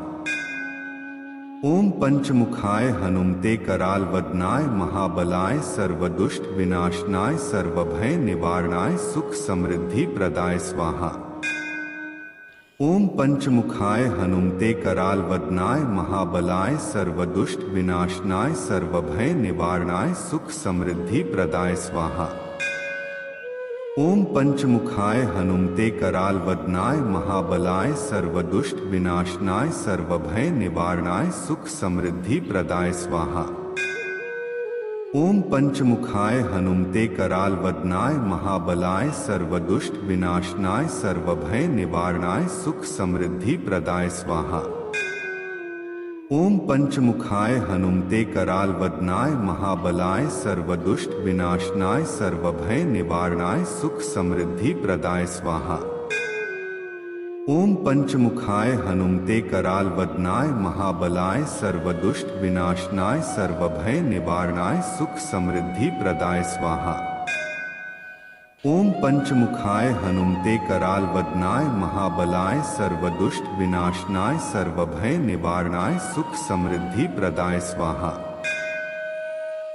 ओम पंचमुखाय हनुमते कराल वदनाय महाबलाय सर्वदुष्ट विनाशनाय सर्वभय निवारणाय सुख समृद्धि प्रदाय स्वाहा। ओम पंचमुखाय हनुमते कराल वदनाय महाबलाय सर्वदुष्ट विनाशनाय सर्वभय निवारणाय सुख समृद्धि प्रदाय स्वाहा। ओम पंचमुखाय हनुमते कराल वदनाय महाबलाय सर्वदुष्ट विनाशनाय सर्वभय निवारणाय सुख समृद्धि प्रदाय स्वाहा। ओम पंचमुखाय हनुमते कराल वदनाय महाबलाय सर्वदुष्ट विनाशनाय सर्वभय निवारणाय सुख समृद्धि प्रदाय स्वाहा। ओम पंचमुखाय हनुमते कराल वदनाय महाबलाय सर्वदुष्ट विनाशनाय सर्वभय निवारणाय सुख समृद्धि प्रदाय स्वाहा। ओम पंचमुखाय हनुमते कराल वदनाय महाबलाय सर्वदुष्ट विनाशनाय सर्वभय निवारणाय सुख समृद्धि प्रदाय स्वाहा। ओम पंचमुखाय हनुमते कराल वदनाय महाबलाय सर्वदुष्ट विनाशनाय सर्वभय निवारणाय सुख समृद्धि प्रदाय स्वाहा।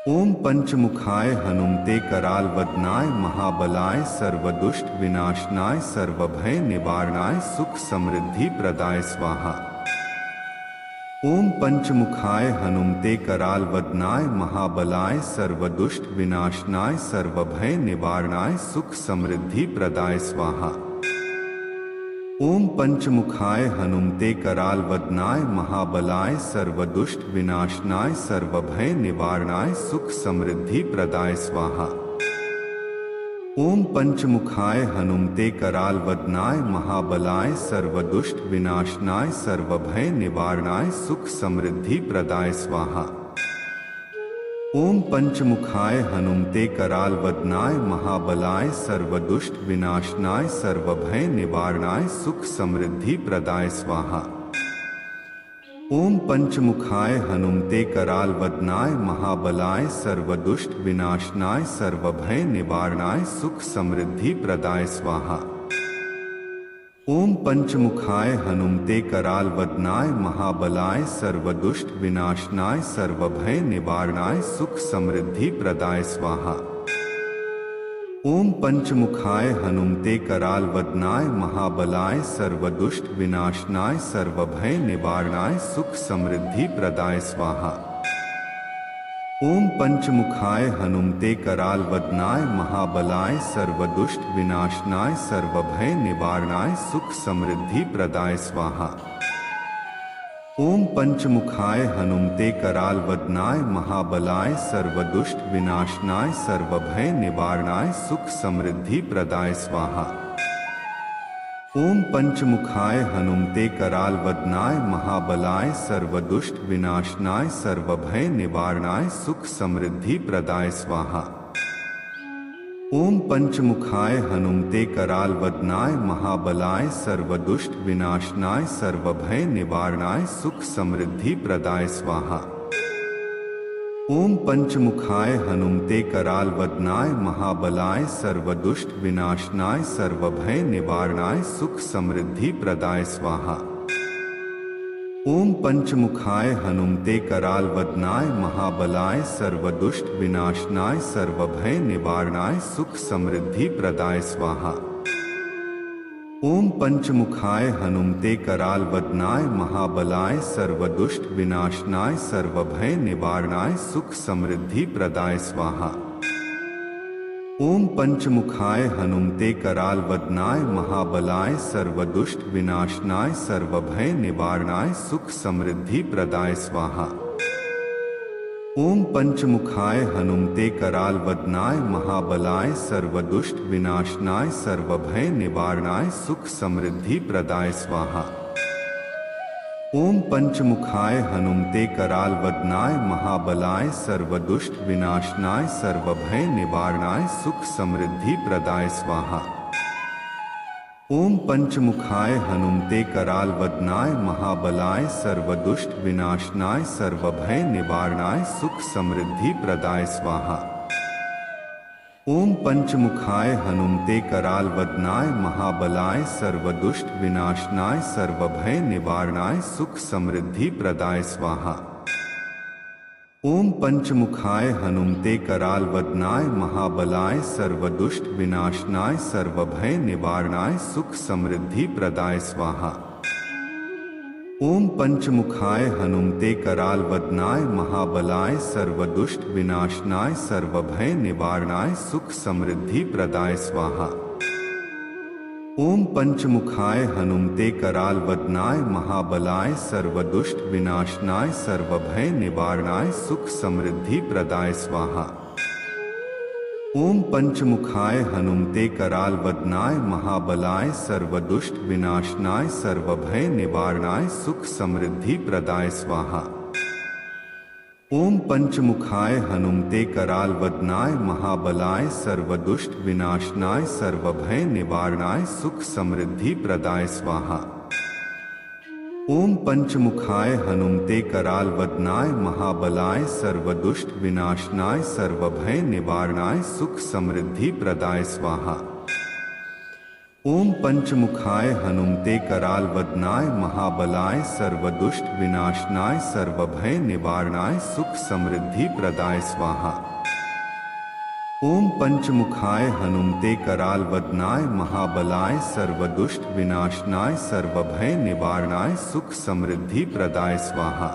ओम पंचमुखाय हनुमते कराल वदनाय महाबलाय सर्वदुष्ट विनाशनाय सर्वभय निवारणाय सुख समृद्धि प्रदाय स्वाहा। ओम पंचमुखाय हनुमते कराल वदनाय महाबलाय सर्वदुष्ट विनाशनाय सर्वभय निवारणाय सुख समृद्धि प्रदाय स्वाहा। ओम पंचमुखाय हनुमते कराल वदनाय महाबलाय सर्वदुष्ट विनाशनाय सर्वभय निवारणाय सुख समृद्धि प्रदाय स्वाहा। ओम पंचमुखाय हनुमते कराल वदनाय महाबलाय सर्वदुष्ट विनाशनाय सर्वभय निवारणाय सुख समृद्धि प्रदाय स्वाहा। ओम पंचमुखाय हनुमते कराल वदनाय महाबलाय सर्वदुष्ट विनाशनाय सर्वभय निवारणाय सुख समृद्धि प्रदाय स्वाहा। ओम पंचमुखाय हनुमते कराल वदनाय महाबलाय सर्वदुष्ट विनाशनाय सर्वभय निवारणाय सुख समृद्धि प्रदाय स्वाहा। ओम पंचमुखाय हनुमते कराल वदनाय महाबलाय सर्वदुष्ट विनाशनाय सर्वभय निवारणाय सुख समृद्धि प्रदाय स्वाहा। ओम पंचमुखाय हनुमते कराल वदनाय महाबलाय सर्वदुष्ट विनाशनाय सर्वभय निवारणाय सुख समृद्धि प्रदाय स्वाहा। ओम पंचमुखाय हनुमते कराल वदनाय महाबलाय सर्वदुष्ट विनाशनाय सर्वभय निवारणाय सुख समृद्धि प्रदाय स्वाहा। ओम पंचमुखाय हनुमते कराल वदनाय महाबलाय सर्वदुष्ट विनाशनाय सर्वभय निवारणाय सुख समृद्धि प्रदाय स्वाहा। ओम पंचमुखाय हनुमते कराल वदनाय महाबलाय सर्वदुष्ट विनाशनाय सर्वभय निवारणाय सुख समृद्धि प्रदाय स्वाहा। ओम पंचमुखाय हनुमते कराल वदनाय महाबलाय सर्वदुष्ट विनाशनाय सर्वभय निवारणाय सुख समृद्धि प्रदाय स्वाहा। ओम पंचमुखाय हनुमते कराल वदनाय महाबलाय सर्वदुष्ट विनाशनाय सर्वभय निवारणाय सुख समृद्धि प्रदाय स्वाहा। ओम पंचमुखाय हनुमते कराल वदनाय महाबलाय सर्वदुष्ट विनाशनाय सर्वभय निवारणाय सुख समृद्धि प्रदाय स्वाहा। ओम पंचमुखाय हनुमते कराल वदनाय महाबलाय सर्वदुष्ट विनाशनाय सर्वभय निवारणाय सुख समृद्धि प्रदाय स्वाहा। ओम पंचमुखाय हनुमते कराल वदनाय महाबलाय सर्वदुष्ट विनाशनाय सर्वभय निवारणाय सुख समृद्धि प्रदाय स्वाहा। ओम पंचमुखाय हनुमते कराल वदनाय महाबलाय सर्वदुष्ट विनाशनाय सर्वभय निवारणाय सुख समृद्धि प्रदाय स्वाहा। ओम पंचमुखाय हनुमते कराल वदनाय महाबलाय सर्वदुष्ट विनाशनाय सर्वभय निवारणाय सुख समृद्धि प्रदाय स्वाहा। ओम पंचमुखाय हनुमते कराल वदनाय महाबलाय सर्वदुष्ट विनाशनाय सर्वभय निवारणाय सुख समृद्धि प्रदाय स्वाहा। ओम पंचमुखाय हनुमते कराल वदनाय महाबलाय सर्वदुष्ट विनाशनाय सर्वभय निवारणाय सुख समृद्धि प्रदाय स्वाहा। ओम पंचमुखाय हनुमते कराल वदनाय महाबलाय सर्वदुष्ट विनाशनाय सर्वभय निवारणाय सुख समृद्धि प्रदाय स्वाहा। ओम पंचमुखाय हनुमते कराल वदनाय महाबलाय सर्वदुष्ट विनाशनाय सर्वभय निवारणाय सुख समृद्धि प्रदाय स्वाहा। ओम पंचमुखाय हनुमते कराल वदनाय महाबलाय सर्वदुष्ट विनाशनाय सर्वभय निवारणाय सुख समृद्धि प्रदाय स्वाहा। ओम पंचमुखाय हनुमते कराल वदनाय महाबलाय सर्वदुष्ट विनाशनाय सर्वभय निवारणाय सुख समृद्धि प्रदाय स्वाहा। ओम पंचमुखाय हनुमते कराल वदनाय महाबलाय सर्वदुष्ट विनाशनाय सर्वभय निवारणाय सुख समृद्धि प्रदाय स्वाहा। ओम पंचमुखाय हनुमते कराल वदनाय महाबलाय सर्वदुष्ट विनाशनाय सर्वभय निवारणाय सुख समृद्धि प्रदाय स्वाहा। ओम पंचमुखाय हनुमते कराल वदनाय महाबलाय सर्वदुष्ट विनाशनाय सर्वभय निवारणाय सुख समृद्धि प्रदाय स्वाहा। ओम पंचमुखाय हनुमते कराल वदनाय महाबलाय सर्वदुष्ट विनाशनाय सर्वभय निवारणाय सुख समृद्धि प्रदाय स्वाहा।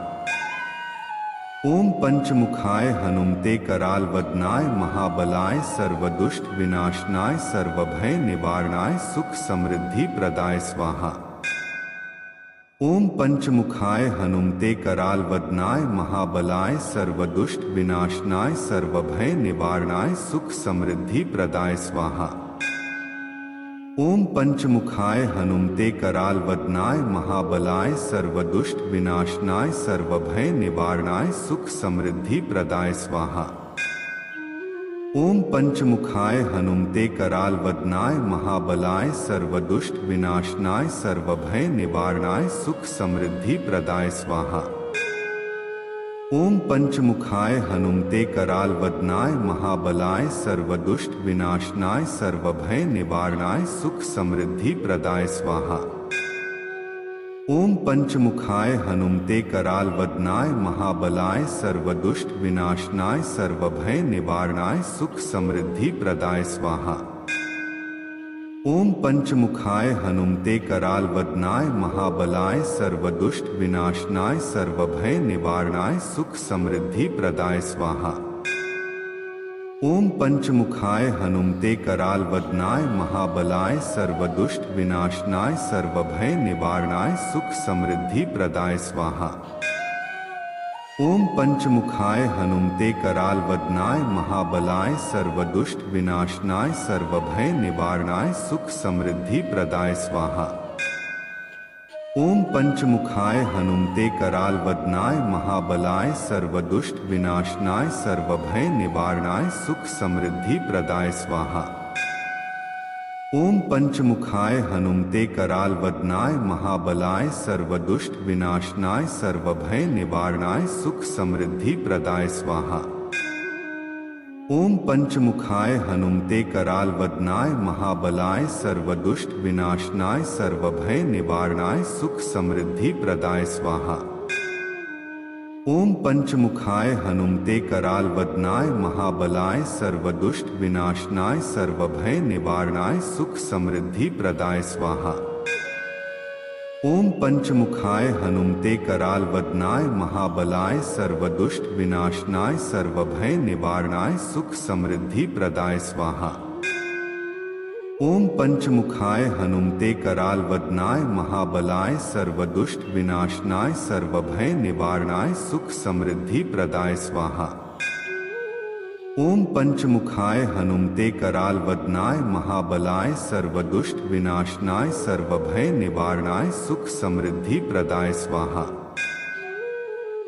ओम पंचमुखाय हनुमते कराल वदनाय महाबलाय सर्वदुष्ट विनाशनाय सर्वभय निवारणाय सुख समृद्धि प्रदाय स्वाहा। ओम पंचमुखाय हनुमते कराल वदनाय महाबलाय सर्वदुष्ट विनाशनाय सर्वभय निवारणाय सुख समृद्धि प्रदाय स्वाहा। ओम पंचमुखाय हनुमते कराल वदनाय महाबलाय सर्वदुष्ट विनाशनाय सर्वभय निवारणाय सुख समृद्धि प्रदाय स्वाहा। ओम पंचमुखाय हनुमते कराल वदनाय महाबलाय सर्वदुष्ट विनाशनाय सर्वभय निवारणाय सुख समृद्धि प्रदाय स्वाहा। ओम पंचमुखाय हनुमते कराल वदनाय महाबलाय सर्वदुष्ट विनाशनाय सर्वभय निवारणाय सुख समृद्धि प्रदाय स्वाहा। ओम पंचमुखाय हनुमते कराल वदनाय महाबलाय सर्वदुष्ट विनाशनाय सर्वभय निवारणाय सुख समृद्धि प्रदाय स्वाहा। ओम पंचमुखाय हनुमते कराल वदनाय महाबलाय सर्वदुष्ट विनाशनाय सर्वभय निवारणाय सुख समृद्धि प्रदाय स्वाहा। ओम पंचमुखाय हनुमते कराल वदनाय महाबलाय सर्वदुष्ट विनाशनाय सर्वभय निवारणाय सुख समृद्धि प्रदाय स्वाहा। ओम पंचमुखाय हनुमते कराल वदनाय महाबलाय सर्वदुष्ट विनाशनाय सर्वभय निवारणाय सुख समृद्धि प्रदाय स्वाहा। ओम पंचमुखाय हनुमते कराल वदनाय महाबलाय सर्वदुष्ट विनाशनाय सर्वभय निवारणाय सुख समृद्धि प्रदाय स्वाहा। ओम पंचमुखाय हनुमते कराल वदनाय महाबलाय सर्वदुष्ट विनाशनाय सर्वभय निवारणाय सुख समृद्धि प्रदाय स्वाहा। ओम पंचमुखाय हनुमते कराल वदनाय महाबलाय सर्वदुष्ट विनाशनाय सर्वभय निवारणाय सुख समृद्धि प्रदाय स्वाहा। ओम पंचमुखाय हनुमते कराल वदनाय महाबलाय सर्वदुष्ट विनाशनाय सर्वभय निवारणाय सुख समृद्धि प्रदाय स्वाहा। ओम पंचमुखाय हनुमते कराल वदनाय महाबलाय सर्वदुष्ट विनाशनाय सर्वभय निवारणाय सुख समृद्धि प्रदाय स्वाहा। ओम पंचमुखाय हनुमते कराल वदनाय महाबलाय सर्वदुष्ट विनाशनाय सर्वभय निवारणाय सुख समृद्धि प्रदाय स्वाहा। ओम पंचमुखाय हनुमते कराल वदनाय महाबलाय सर्वदुष्ट विनाशनाय सर्वभय निवारणाय सुख समृद्धि प्रदाय स्वाहा।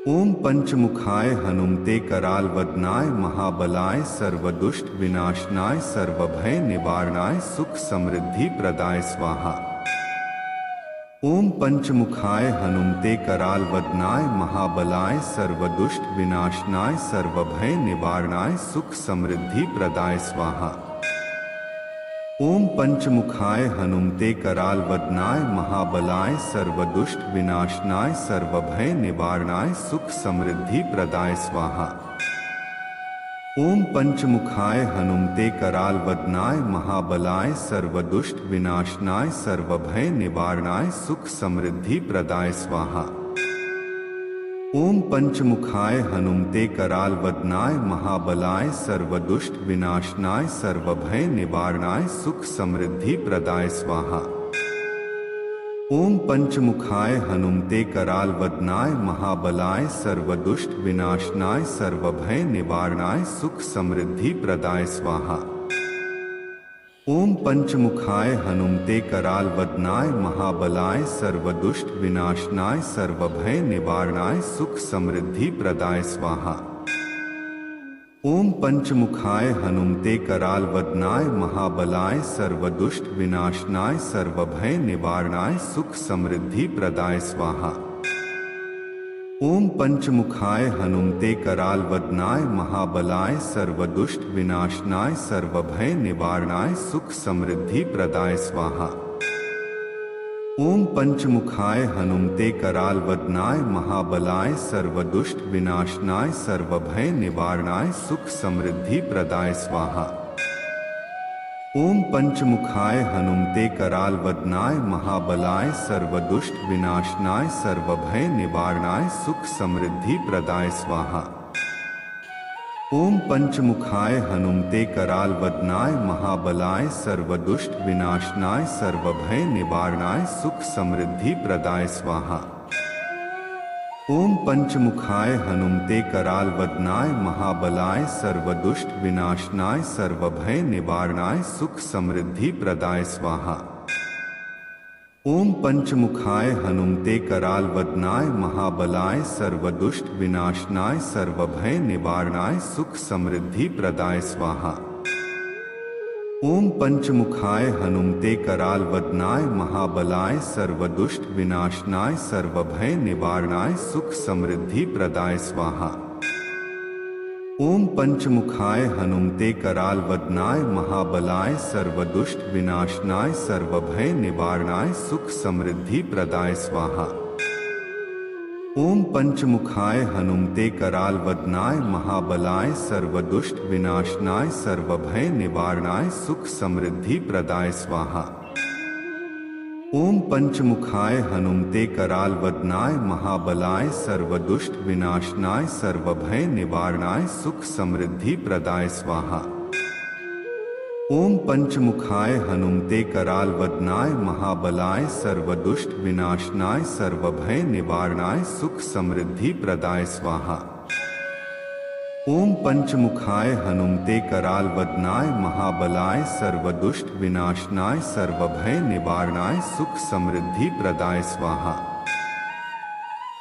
ओम पंचमुखाय हनुमते कराल वदनाय महाबलाय सर्वदुष्ट विनाशनाय सर्वभय निवारणाय सुख समृद्धि प्रदाय स्वाहा। ओम पंचमुखाय हनुमते कराल वदनाय महाबलाय सर्वदुष्ट विनाशनाय सर्वभय निवारणाय सुख समृद्धि प्रदाय स्वाहा। ओम पंचमुखाय हनुमते कराल वदनाय महाबलाय सर्वदुष्ट विनाशनाय सर्वभय निवारणाय सुख समृद्धि प्रदाय स्वाहा। ओम पंचमुखाय हनुमते कराल वदनाय महाबलाय सर्वदुष्ट विनाशनाय सर्वभय निवारणाय सुख समृद्धि प्रदाय स्वाहा। ओम पंचमुखाय हनुमते कराल वदनाय महाबलाय सर्वदुष्ट विनाशनाय सर्वभय निवारणाय सुख समृद्धि प्रदाय स्वाहा। ओम पंचमुखाय हनुमते कराल वदनाय महाबलाय सर्वदुष्ट विनाशनाय सर्वभय निवारणाय सुख समृद्धि प्रदाय स्वाहा। ओम पंचमुखाय हनुमते कराल वदनाय महाबलाय सर्वदुष्ट विनाशनाय सर्वभय निवारणाय सुख समृद्धि प्रदाय स्वाहा। ओम पंचमुखाय हनुमते कराल वदनाय महाबलाय सर्वदुष्ट विनाशनाय सर्वभय निवारणाय सुख समृद्धि प्रदाय स्वाहा। ओम पंचमुखाय हनुमते कराल वदनाय महाबलाय सर्वदुष्ट विनाशनाय सर्वभय निवारणाय सुख समृद्धि प्रदाय स्वाहा। ओम पंचमुखाय हनुमते कराल वदनाय महाबलाय सर्वदुष्ट विनाशनाय सर्वभय निवारणाय सुख समृद्धि प्रदाय स्वाहा। ओम पंचमुखाय हनुमते कराल वदनाय महाबलाय सर्वदुष्ट विनाशनाय सर्वभय निवारणाय सुख समृद्धि प्रदाय स्वाहा। ओम पंचमुखाय हनुमते कराल वदनाय महाबलाय सर्वदुष्ट विनाशनाय सर्वभय निवारणाय सुख समृद्धि प्रदाय स्वाहा। ओम पंचमुखाय हनुमते कराल वदनाय महाबलाय सर्वदुष्ट विनाशनाय सर्वभय निवारणाय सुख समृद्धि प्रदाय स्वाहा। ओम पंचमुखाय हनुमते कराल वदनाय महाबलाय सर्वदुष्ट विनाशनाय सर्वभय निवारणाय सुख समृद्धि प्रदाय स्वाहा। ओम पंचमुखाय हनुमते कराल वदनाय महाबलाय सर्वदुष्ट विनाशनाय सर्वभय निवारणाय सुख समृद्धि प्रदाय स्वाहा। ओम पंचमुखाय हनुमते कराल वदनाय महाबलाय सर्वदुष्ट विनाशनाय सर्वभय निवारणाय सुख समृद्धि प्रदाय स्वाहा। ओम पंचमुखाय हनुमते कराल वदनाय महाबलाय सर्वदुष्ट विनाशनाय सर्वभय निवारणाय सुख समृद्धि प्रदाय स्वाहा। ओम पंचमुखाय हनुमते कराल वदनाय महाबलाय सर्वदुष्ट विनाशनाय सर्वभय निवारणाय सुख समृद्धि प्रदाय स्वाहा। ओम पंचमुखाय हनुमते कराल वदनाय महाबलाय सर्वदुष्ट विनाशनाय सर्वभय निवारणाय सुख समृद्धि प्रदाय स्वाहा। ओम पंचमुखाय हनुमते कराल वदनाय महाबलाय सर्वदुष्ट विनाशनाय सर्वभय निवारणाय सुख समृद्धि प्रदाय स्वाहा।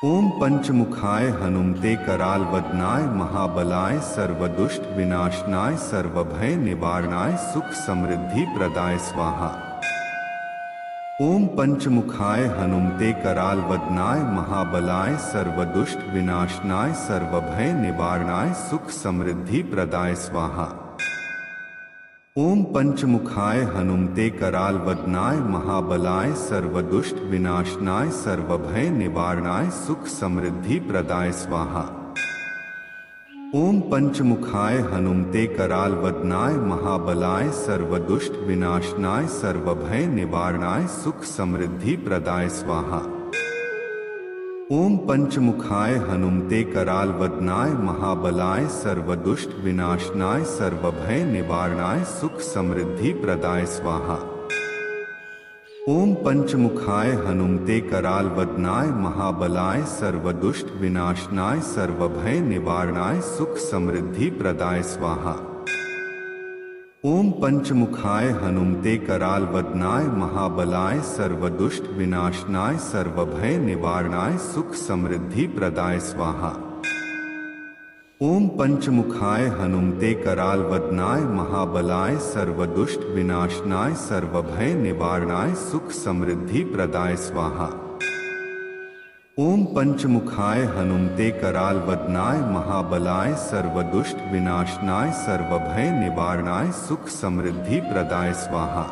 ओम पंचमुखाय हनुमते कराल वदनाय महाबलाय सर्वदुष्ट विनाशनाय सर्वभय निवारणाय सुख समृद्धि प्रदाय स्वाहा। ओम पंचमुखाय हनुमते कराल वदनाय महाबलाय सर्वदुष्ट विनाशनाय सर्वभय निवारणाय सुख समृद्धि प्रदाय स्वाहा। ओम पंचमुखाय हनुमते कराल वदनाय महाबलाय सर्वदुष्ट विनाशनाय सर्वभय निवारणाय सुख समृद्धि प्रदाय स्वाहा। ओम पंचमुखाय हनुमते कराल वदनाय महाबलाय सर्वदुष्ट विनाशनाय सर्वभय निवारणाय सुख समृद्धि प्रदाय स्वाहा। ओम पंचमुखाय हनुमते कराल वदनाय महाबलाय सर्वदुष्ट विनाशनाय सर्वभय निवारणाय सुख समृद्धि प्रदाय स्वाहा। ओम पंचमुखाय हनुमते कराल वदनाय महाबलाय सर्वदुष्ट विनाशनाय सर्वभय निवारणाय सुख समृद्धि प्रदाय स्वाहा। ओम पंचमुखाय हनुमते कराल वदनाय महाबलाय सर्वदुष्ट विनाशनाय सर्वभय निवारणाय सुख समृद्धि प्रदाय स्वाहा। ओम पंचमुखाय हनुमते कराल वदनाय महाबलाय सर्वदुष्ट विनाशनाय सर्वभय निवारणाय सुख समृद्धि प्रदाय स्वाहा। ओम पंचमुखाय हनुमते कराल वदनाय महाबलाय सर्वदुष्ट विनाशनाय सर्वभय निवारणाय सुख समृद्धि प्रदाय स्वाहा।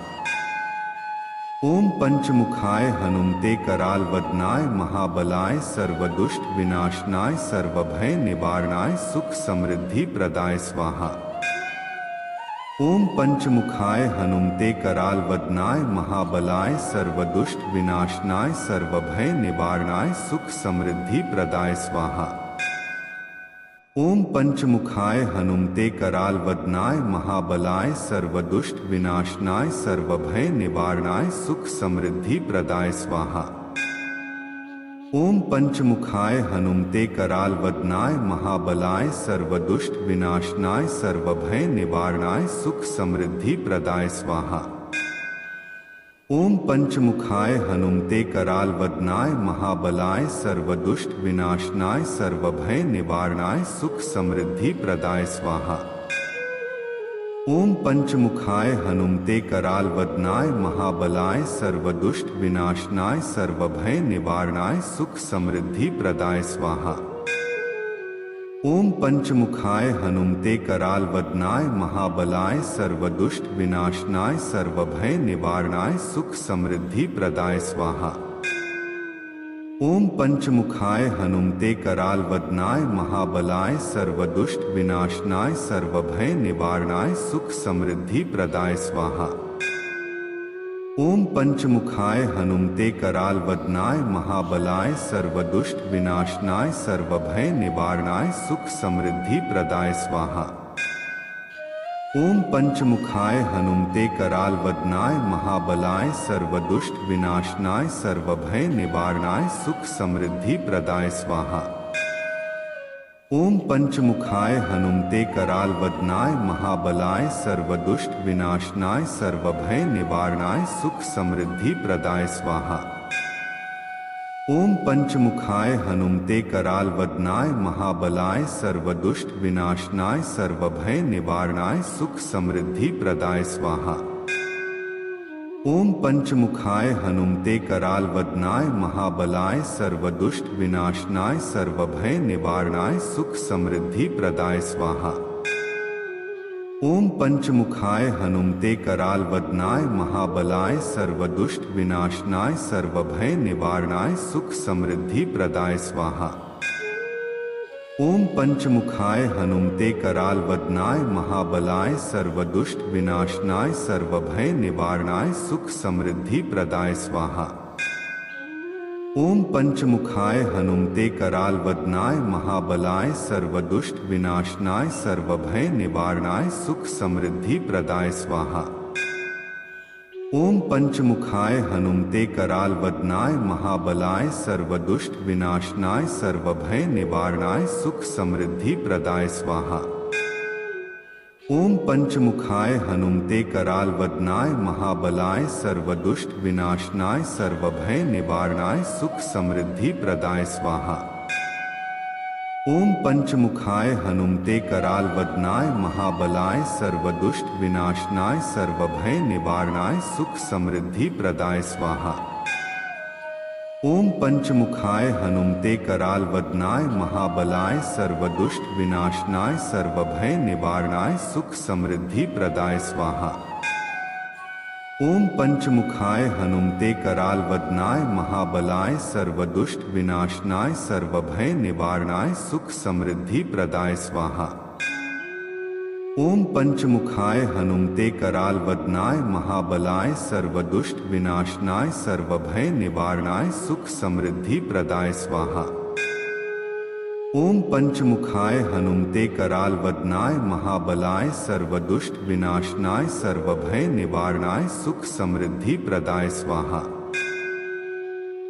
ओम पंचमुखाय हनुमते कराल वदनाय महाबलाय सर्वदुष्ट विनाशनाय सर्वभय निवारणाय सुख समृद्धि प्रदाय स्वाहा। ओम पंचमुखाय हनुमते कराल वदनाय महाबलाय सर्वदुष्ट विनाशनाय सर्वभय निवारणाय सुख समृद्धि प्रदाय स्वाहा। ओम पंचमुखाय हनुमते कराल वदनाय महाबलाय सर्वदुष्ट विनाशनाय सर्वभय निवारणाय सुख समृद्धि प्रदाय स्वाहा। ओम पंचमुखाय हनुमते कराल वदनाय महाबलाय सर्वदुष्ट विनाशनाय सर्वभय निवारणाय सुख समृद्धि प्रदाय स्वाहा। ओम पंचमुखाय हनुमते कराल वदनाय महाबलाय सर्वदुष्ट विनाशनाय सर्वभय निवारणाय सुख समृद्धि प्रदाय स्वाहा। ओम पंचमुखाय हनुमते कराल वदनाय महाबलाय सर्वदुष्ट विनाशनाय सर्वभय निवारणाय सुख समृद्धि प्रदाय स्वाहा। ओम पंचमुखाय हनुमते कराल वदनाय महाबलाय सर्वदुष्ट विनाशनाय सर्वभय निवारणाय सुख समृद्धि प्रदाय स्वाहा। ओम पंचमुखाय हनुमते कराल वदनाय महाबलाय सर्वदुष्ट विनाशनाय सर्वभय निवारणाय सुख समृद्धि प्रदाय स्वाहा। ओम पंचमुखाय हनुमते कराल वदनाय महाबलाय सर्वदुष्ट विनाशनाय सर्वभय निवारणाय सुख समृद्धि प्रदाय स्वाहा। ओम पंचमुखाय हनुमते कराल वदनाय महाबलाय सर्वदुष्ट विनाशनाय सर्वभय निवारणाय सुख समृद्धि प्रदाय स्वाहा। ओम पंचमुखाय हनुमते कराल वदनाय महाबलाय सर्वदुष्ट विनाशनाय सर्वभय निवारणाय सुख समृद्धि प्रदाय स्वाहा। ओम पंचमुखाय हनुमते कराल वदनाय महाबलाय सर्वदुष्ट विनाशनाय सर्वभय निवारणाय सुख समृद्धि प्रदाय स्वाहा। ओम पंचमुखाय हनुमते कराल वदनाय महाबलाय सर्वदुष्ट विनाशनाय सर्वभय निवारणाय सुख समृद्धि प्रदाय स्वाहा। ओम पंचमुखाय हनुमते कराल वदनाय महाबलाय सर्वदुष्ट विनाशनाय सर्वभय निवारणाय सुख समृद्धि प्रदाय स्वाहा। ओम पंचमुखाय हनुमते कराल वदनाय महाबलाय सर्वदुष्ट विनाशनाय सर्वभय निवारणाय सुख समृद्धि प्रदाय स्वाहा। ओम पंचमुखाय हनुमते कराल वदनाय महाबलाय सर्वदुष्ट विनाशनाय सर्वभय निवारणाय सुख समृद्धि प्रदाय स्वाहा। ओम पंचमुखाय हनुमते कराल वदनाय महाबलाय सर्वदुष्ट विनाशनाय सर्वभय निवारणाय सुख समृद्धि प्रदाय स्वाहा। ओम पंचमुखाय हनुमते कराल वदनाय महाबलाय सर्वदुष्ट विनाशनाय सर्वभय निवारणाय सुख समृद्धि प्रदाय स्वाहा। ओम पंचमुखाय हनुमते कराल वदनाय महाबलाय सर्वदुष्ट विनाशनाय सर्वभय निवारणाय सुख समृद्धि प्रदाय स्वाहा। ओम पंचमुखाय हनुमते कराल वदनाय महाबलाय सर्वदुष्ट विनाशनाय सर्वभय निवारणाय सुख समृद्धि प्रदाय स्वाहा। ओम पंचमुखाय हनुमते कराल वदनाय महाबलाय सर्वदुष्ट विनाशनाय सर्वभय निवारणाय सुख समृद्धि प्रदाय स्वाहा। ओम पंचमुखाय हनुमते कराल वदनाय महाबलाय सर्वदुष्ट विनाशनाय सर्वभय निवारणाय सुख समृद्धि प्रदाय स्वाहा। ओम पंचमुखाय हनुमते कराल वदनाय महाबलाय सर्वदुष्ट विनाशनाय सर्वभय निवारणाय सुख समृद्धि प्रदाय स्वाहा।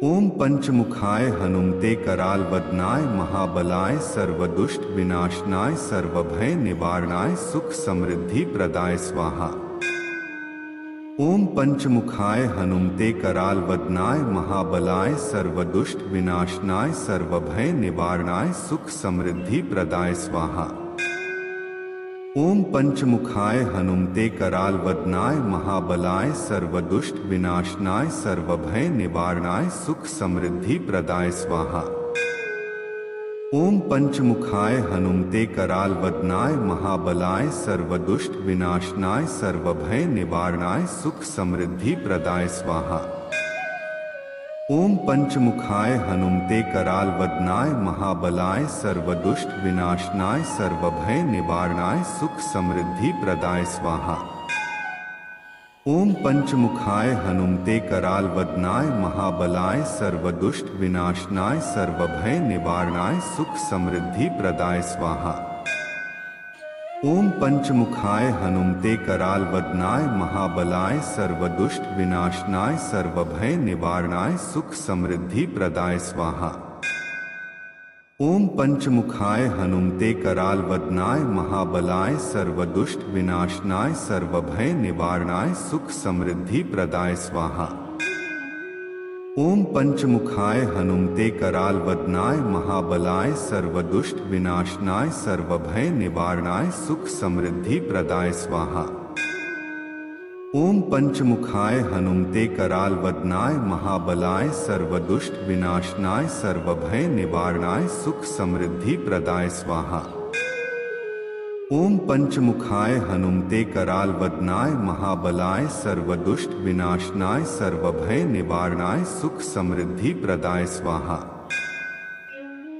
ओम पंचमुखाय हनुमते कराल वदनाय महाबलाय सर्वदुष्ट विनाशनाय सर्वभय निवारणाय सुख समृद्धि प्रदाय स्वाहा। ओम पंचमुखाय हनुमते कराल वदनाय महाबलाय सर्वदुष्ट विनाशनाय सर्वभय निवारणाय सुख समृद्धि प्रदाय स्वाहा। ओम पंचमुखाय हनुमते कराल वदनाय महाबलाय सर्वदुष्ट विनाशनाय सर्वभय निवारणाय सुख समृद्धि प्रदाय स्वाहा। ओम पंचमुखाय हनुमते कराल वदनाय महाबलाय सर्वदुष्ट विनाशनाय सर्वभय निवारणाय सुख समृद्धि प्रदाय स्वाहा। ओम पंचमुखाय हनुमते कराल वदनाय महाबलाय सर्वदुष्ट विनाशनाय सर्वभय निवारणाय सुख समृद्धि प्रदाय स्वाहा। ओम पंचमुखाय हनुमते कराल वदनाय महाबलाय सर्वदुष्ट विनाशनाय सर्वभय निवारणाय सुख समृद्धि प्रदाय स्वाहा। ओम पंचमुखाय हनुमते कराल वदनाय महाबलाय सर्वदुष्ट विनाशनाय सर्वभय निवारणाय सुख समृद्धि प्रदाय स्वाहा। ओम पंचमुखाय हनुमते कराल वदनाय महाबलाय सर्वदुष्ट विनाशनाय सर्वभय निवारणाय सुख समृद्धि प्रदाय स्वाहा। ओम पंचमुखाय हनुमते कराल वदनाय महाबलाय सर्वदुष्ट विनाशनाय सर्वभय निवारणाय सुख समृद्धि प्रदाय स्वाहा। ओम पंचमुखाय हनुमते कराल वदनाय महाबलाय सर्वदुष्ट विनाशनाय सर्वभय निवारणाय सुख समृद्धि प्रदाय स्वाहा। ओम पंचमुखाय हनुमते कराल वदनाय महाबलाय सर्वदुष्ट विनाशनाय सर्वभय निवारणाय सुख समृद्धि प्रदाय स्वाहा।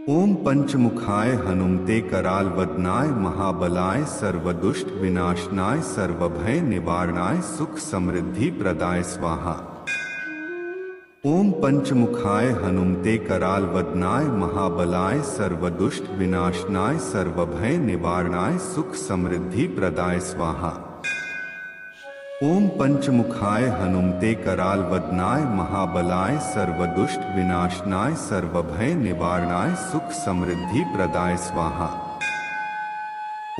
ओम पंचमुखाय हनुमते कराल वदनाय महाबलाय सर्वदुष्ट विनाशनाय सर्वभय निवारणाय सुख समृद्धि प्रदाय स्वाहा। ओम पंचमुखाय हनुमते कराल वदनाय महाबलाय सर्वदुष्ट विनाशनाय सर्वभय निवारणाय सुख समृद्धि प्रदाय स्वाहा। ओम पंचमुखाय हनुमते कराल वदनाय महाबलाय सर्वदुष्ट विनाशनाय सर्वभय निवारणाय सुख समृद्धि प्रदाय स्वाहा।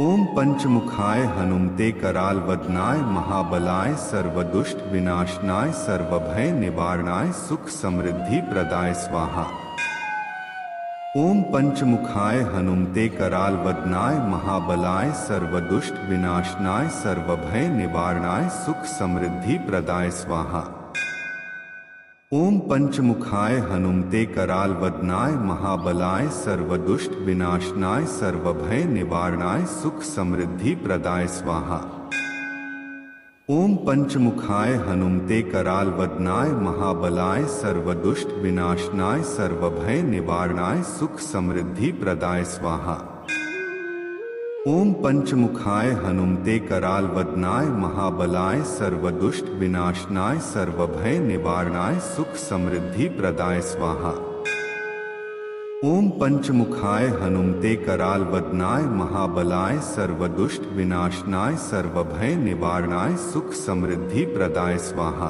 ओम पंचमुखाय हनुमते कराल वदनाय महाबलाय सर्वदुष्ट विनाशनाय सर्वभय निवारणाय सुख समृद्धि प्रदाय स्वाहा। ओम पंचमुखाय हनुमते कराल वदनाय महाबलाय सर्वदुष्ट विनाशनाय सर्वभय निवारणाय सुख समृद्धि प्रदाय स्वाहा। ओम पंचमुखाय हनुमते कराल वदनाय महाबलाय सर्वदुष्ट विनाशनाय सर्वभय निवारणाय सुख समृद्धि प्रदाय स्वाहा। ओम पंचमुखाय हनुमते कराल वदनाय महाबलाय सर्वदुष्ट विनाशनाय सर्वभय निवारणाय सुख समृद्धि प्रदाय स्वाहा। ओम पंचमुखाय हनुमते कराल वदनाय महाबलाय सर्वदुष्ट विनाशनाय सर्वभय निवारणाय सुख समृद्धि प्रदाय स्वाहा। ओम पंचमुखाय हनुमते कराल वदनाय महाबलाय सर्वदुष्ट विनाशनाय सर्वभय निवारणाय सुख समृद्धि प्रदाय स्वाहा।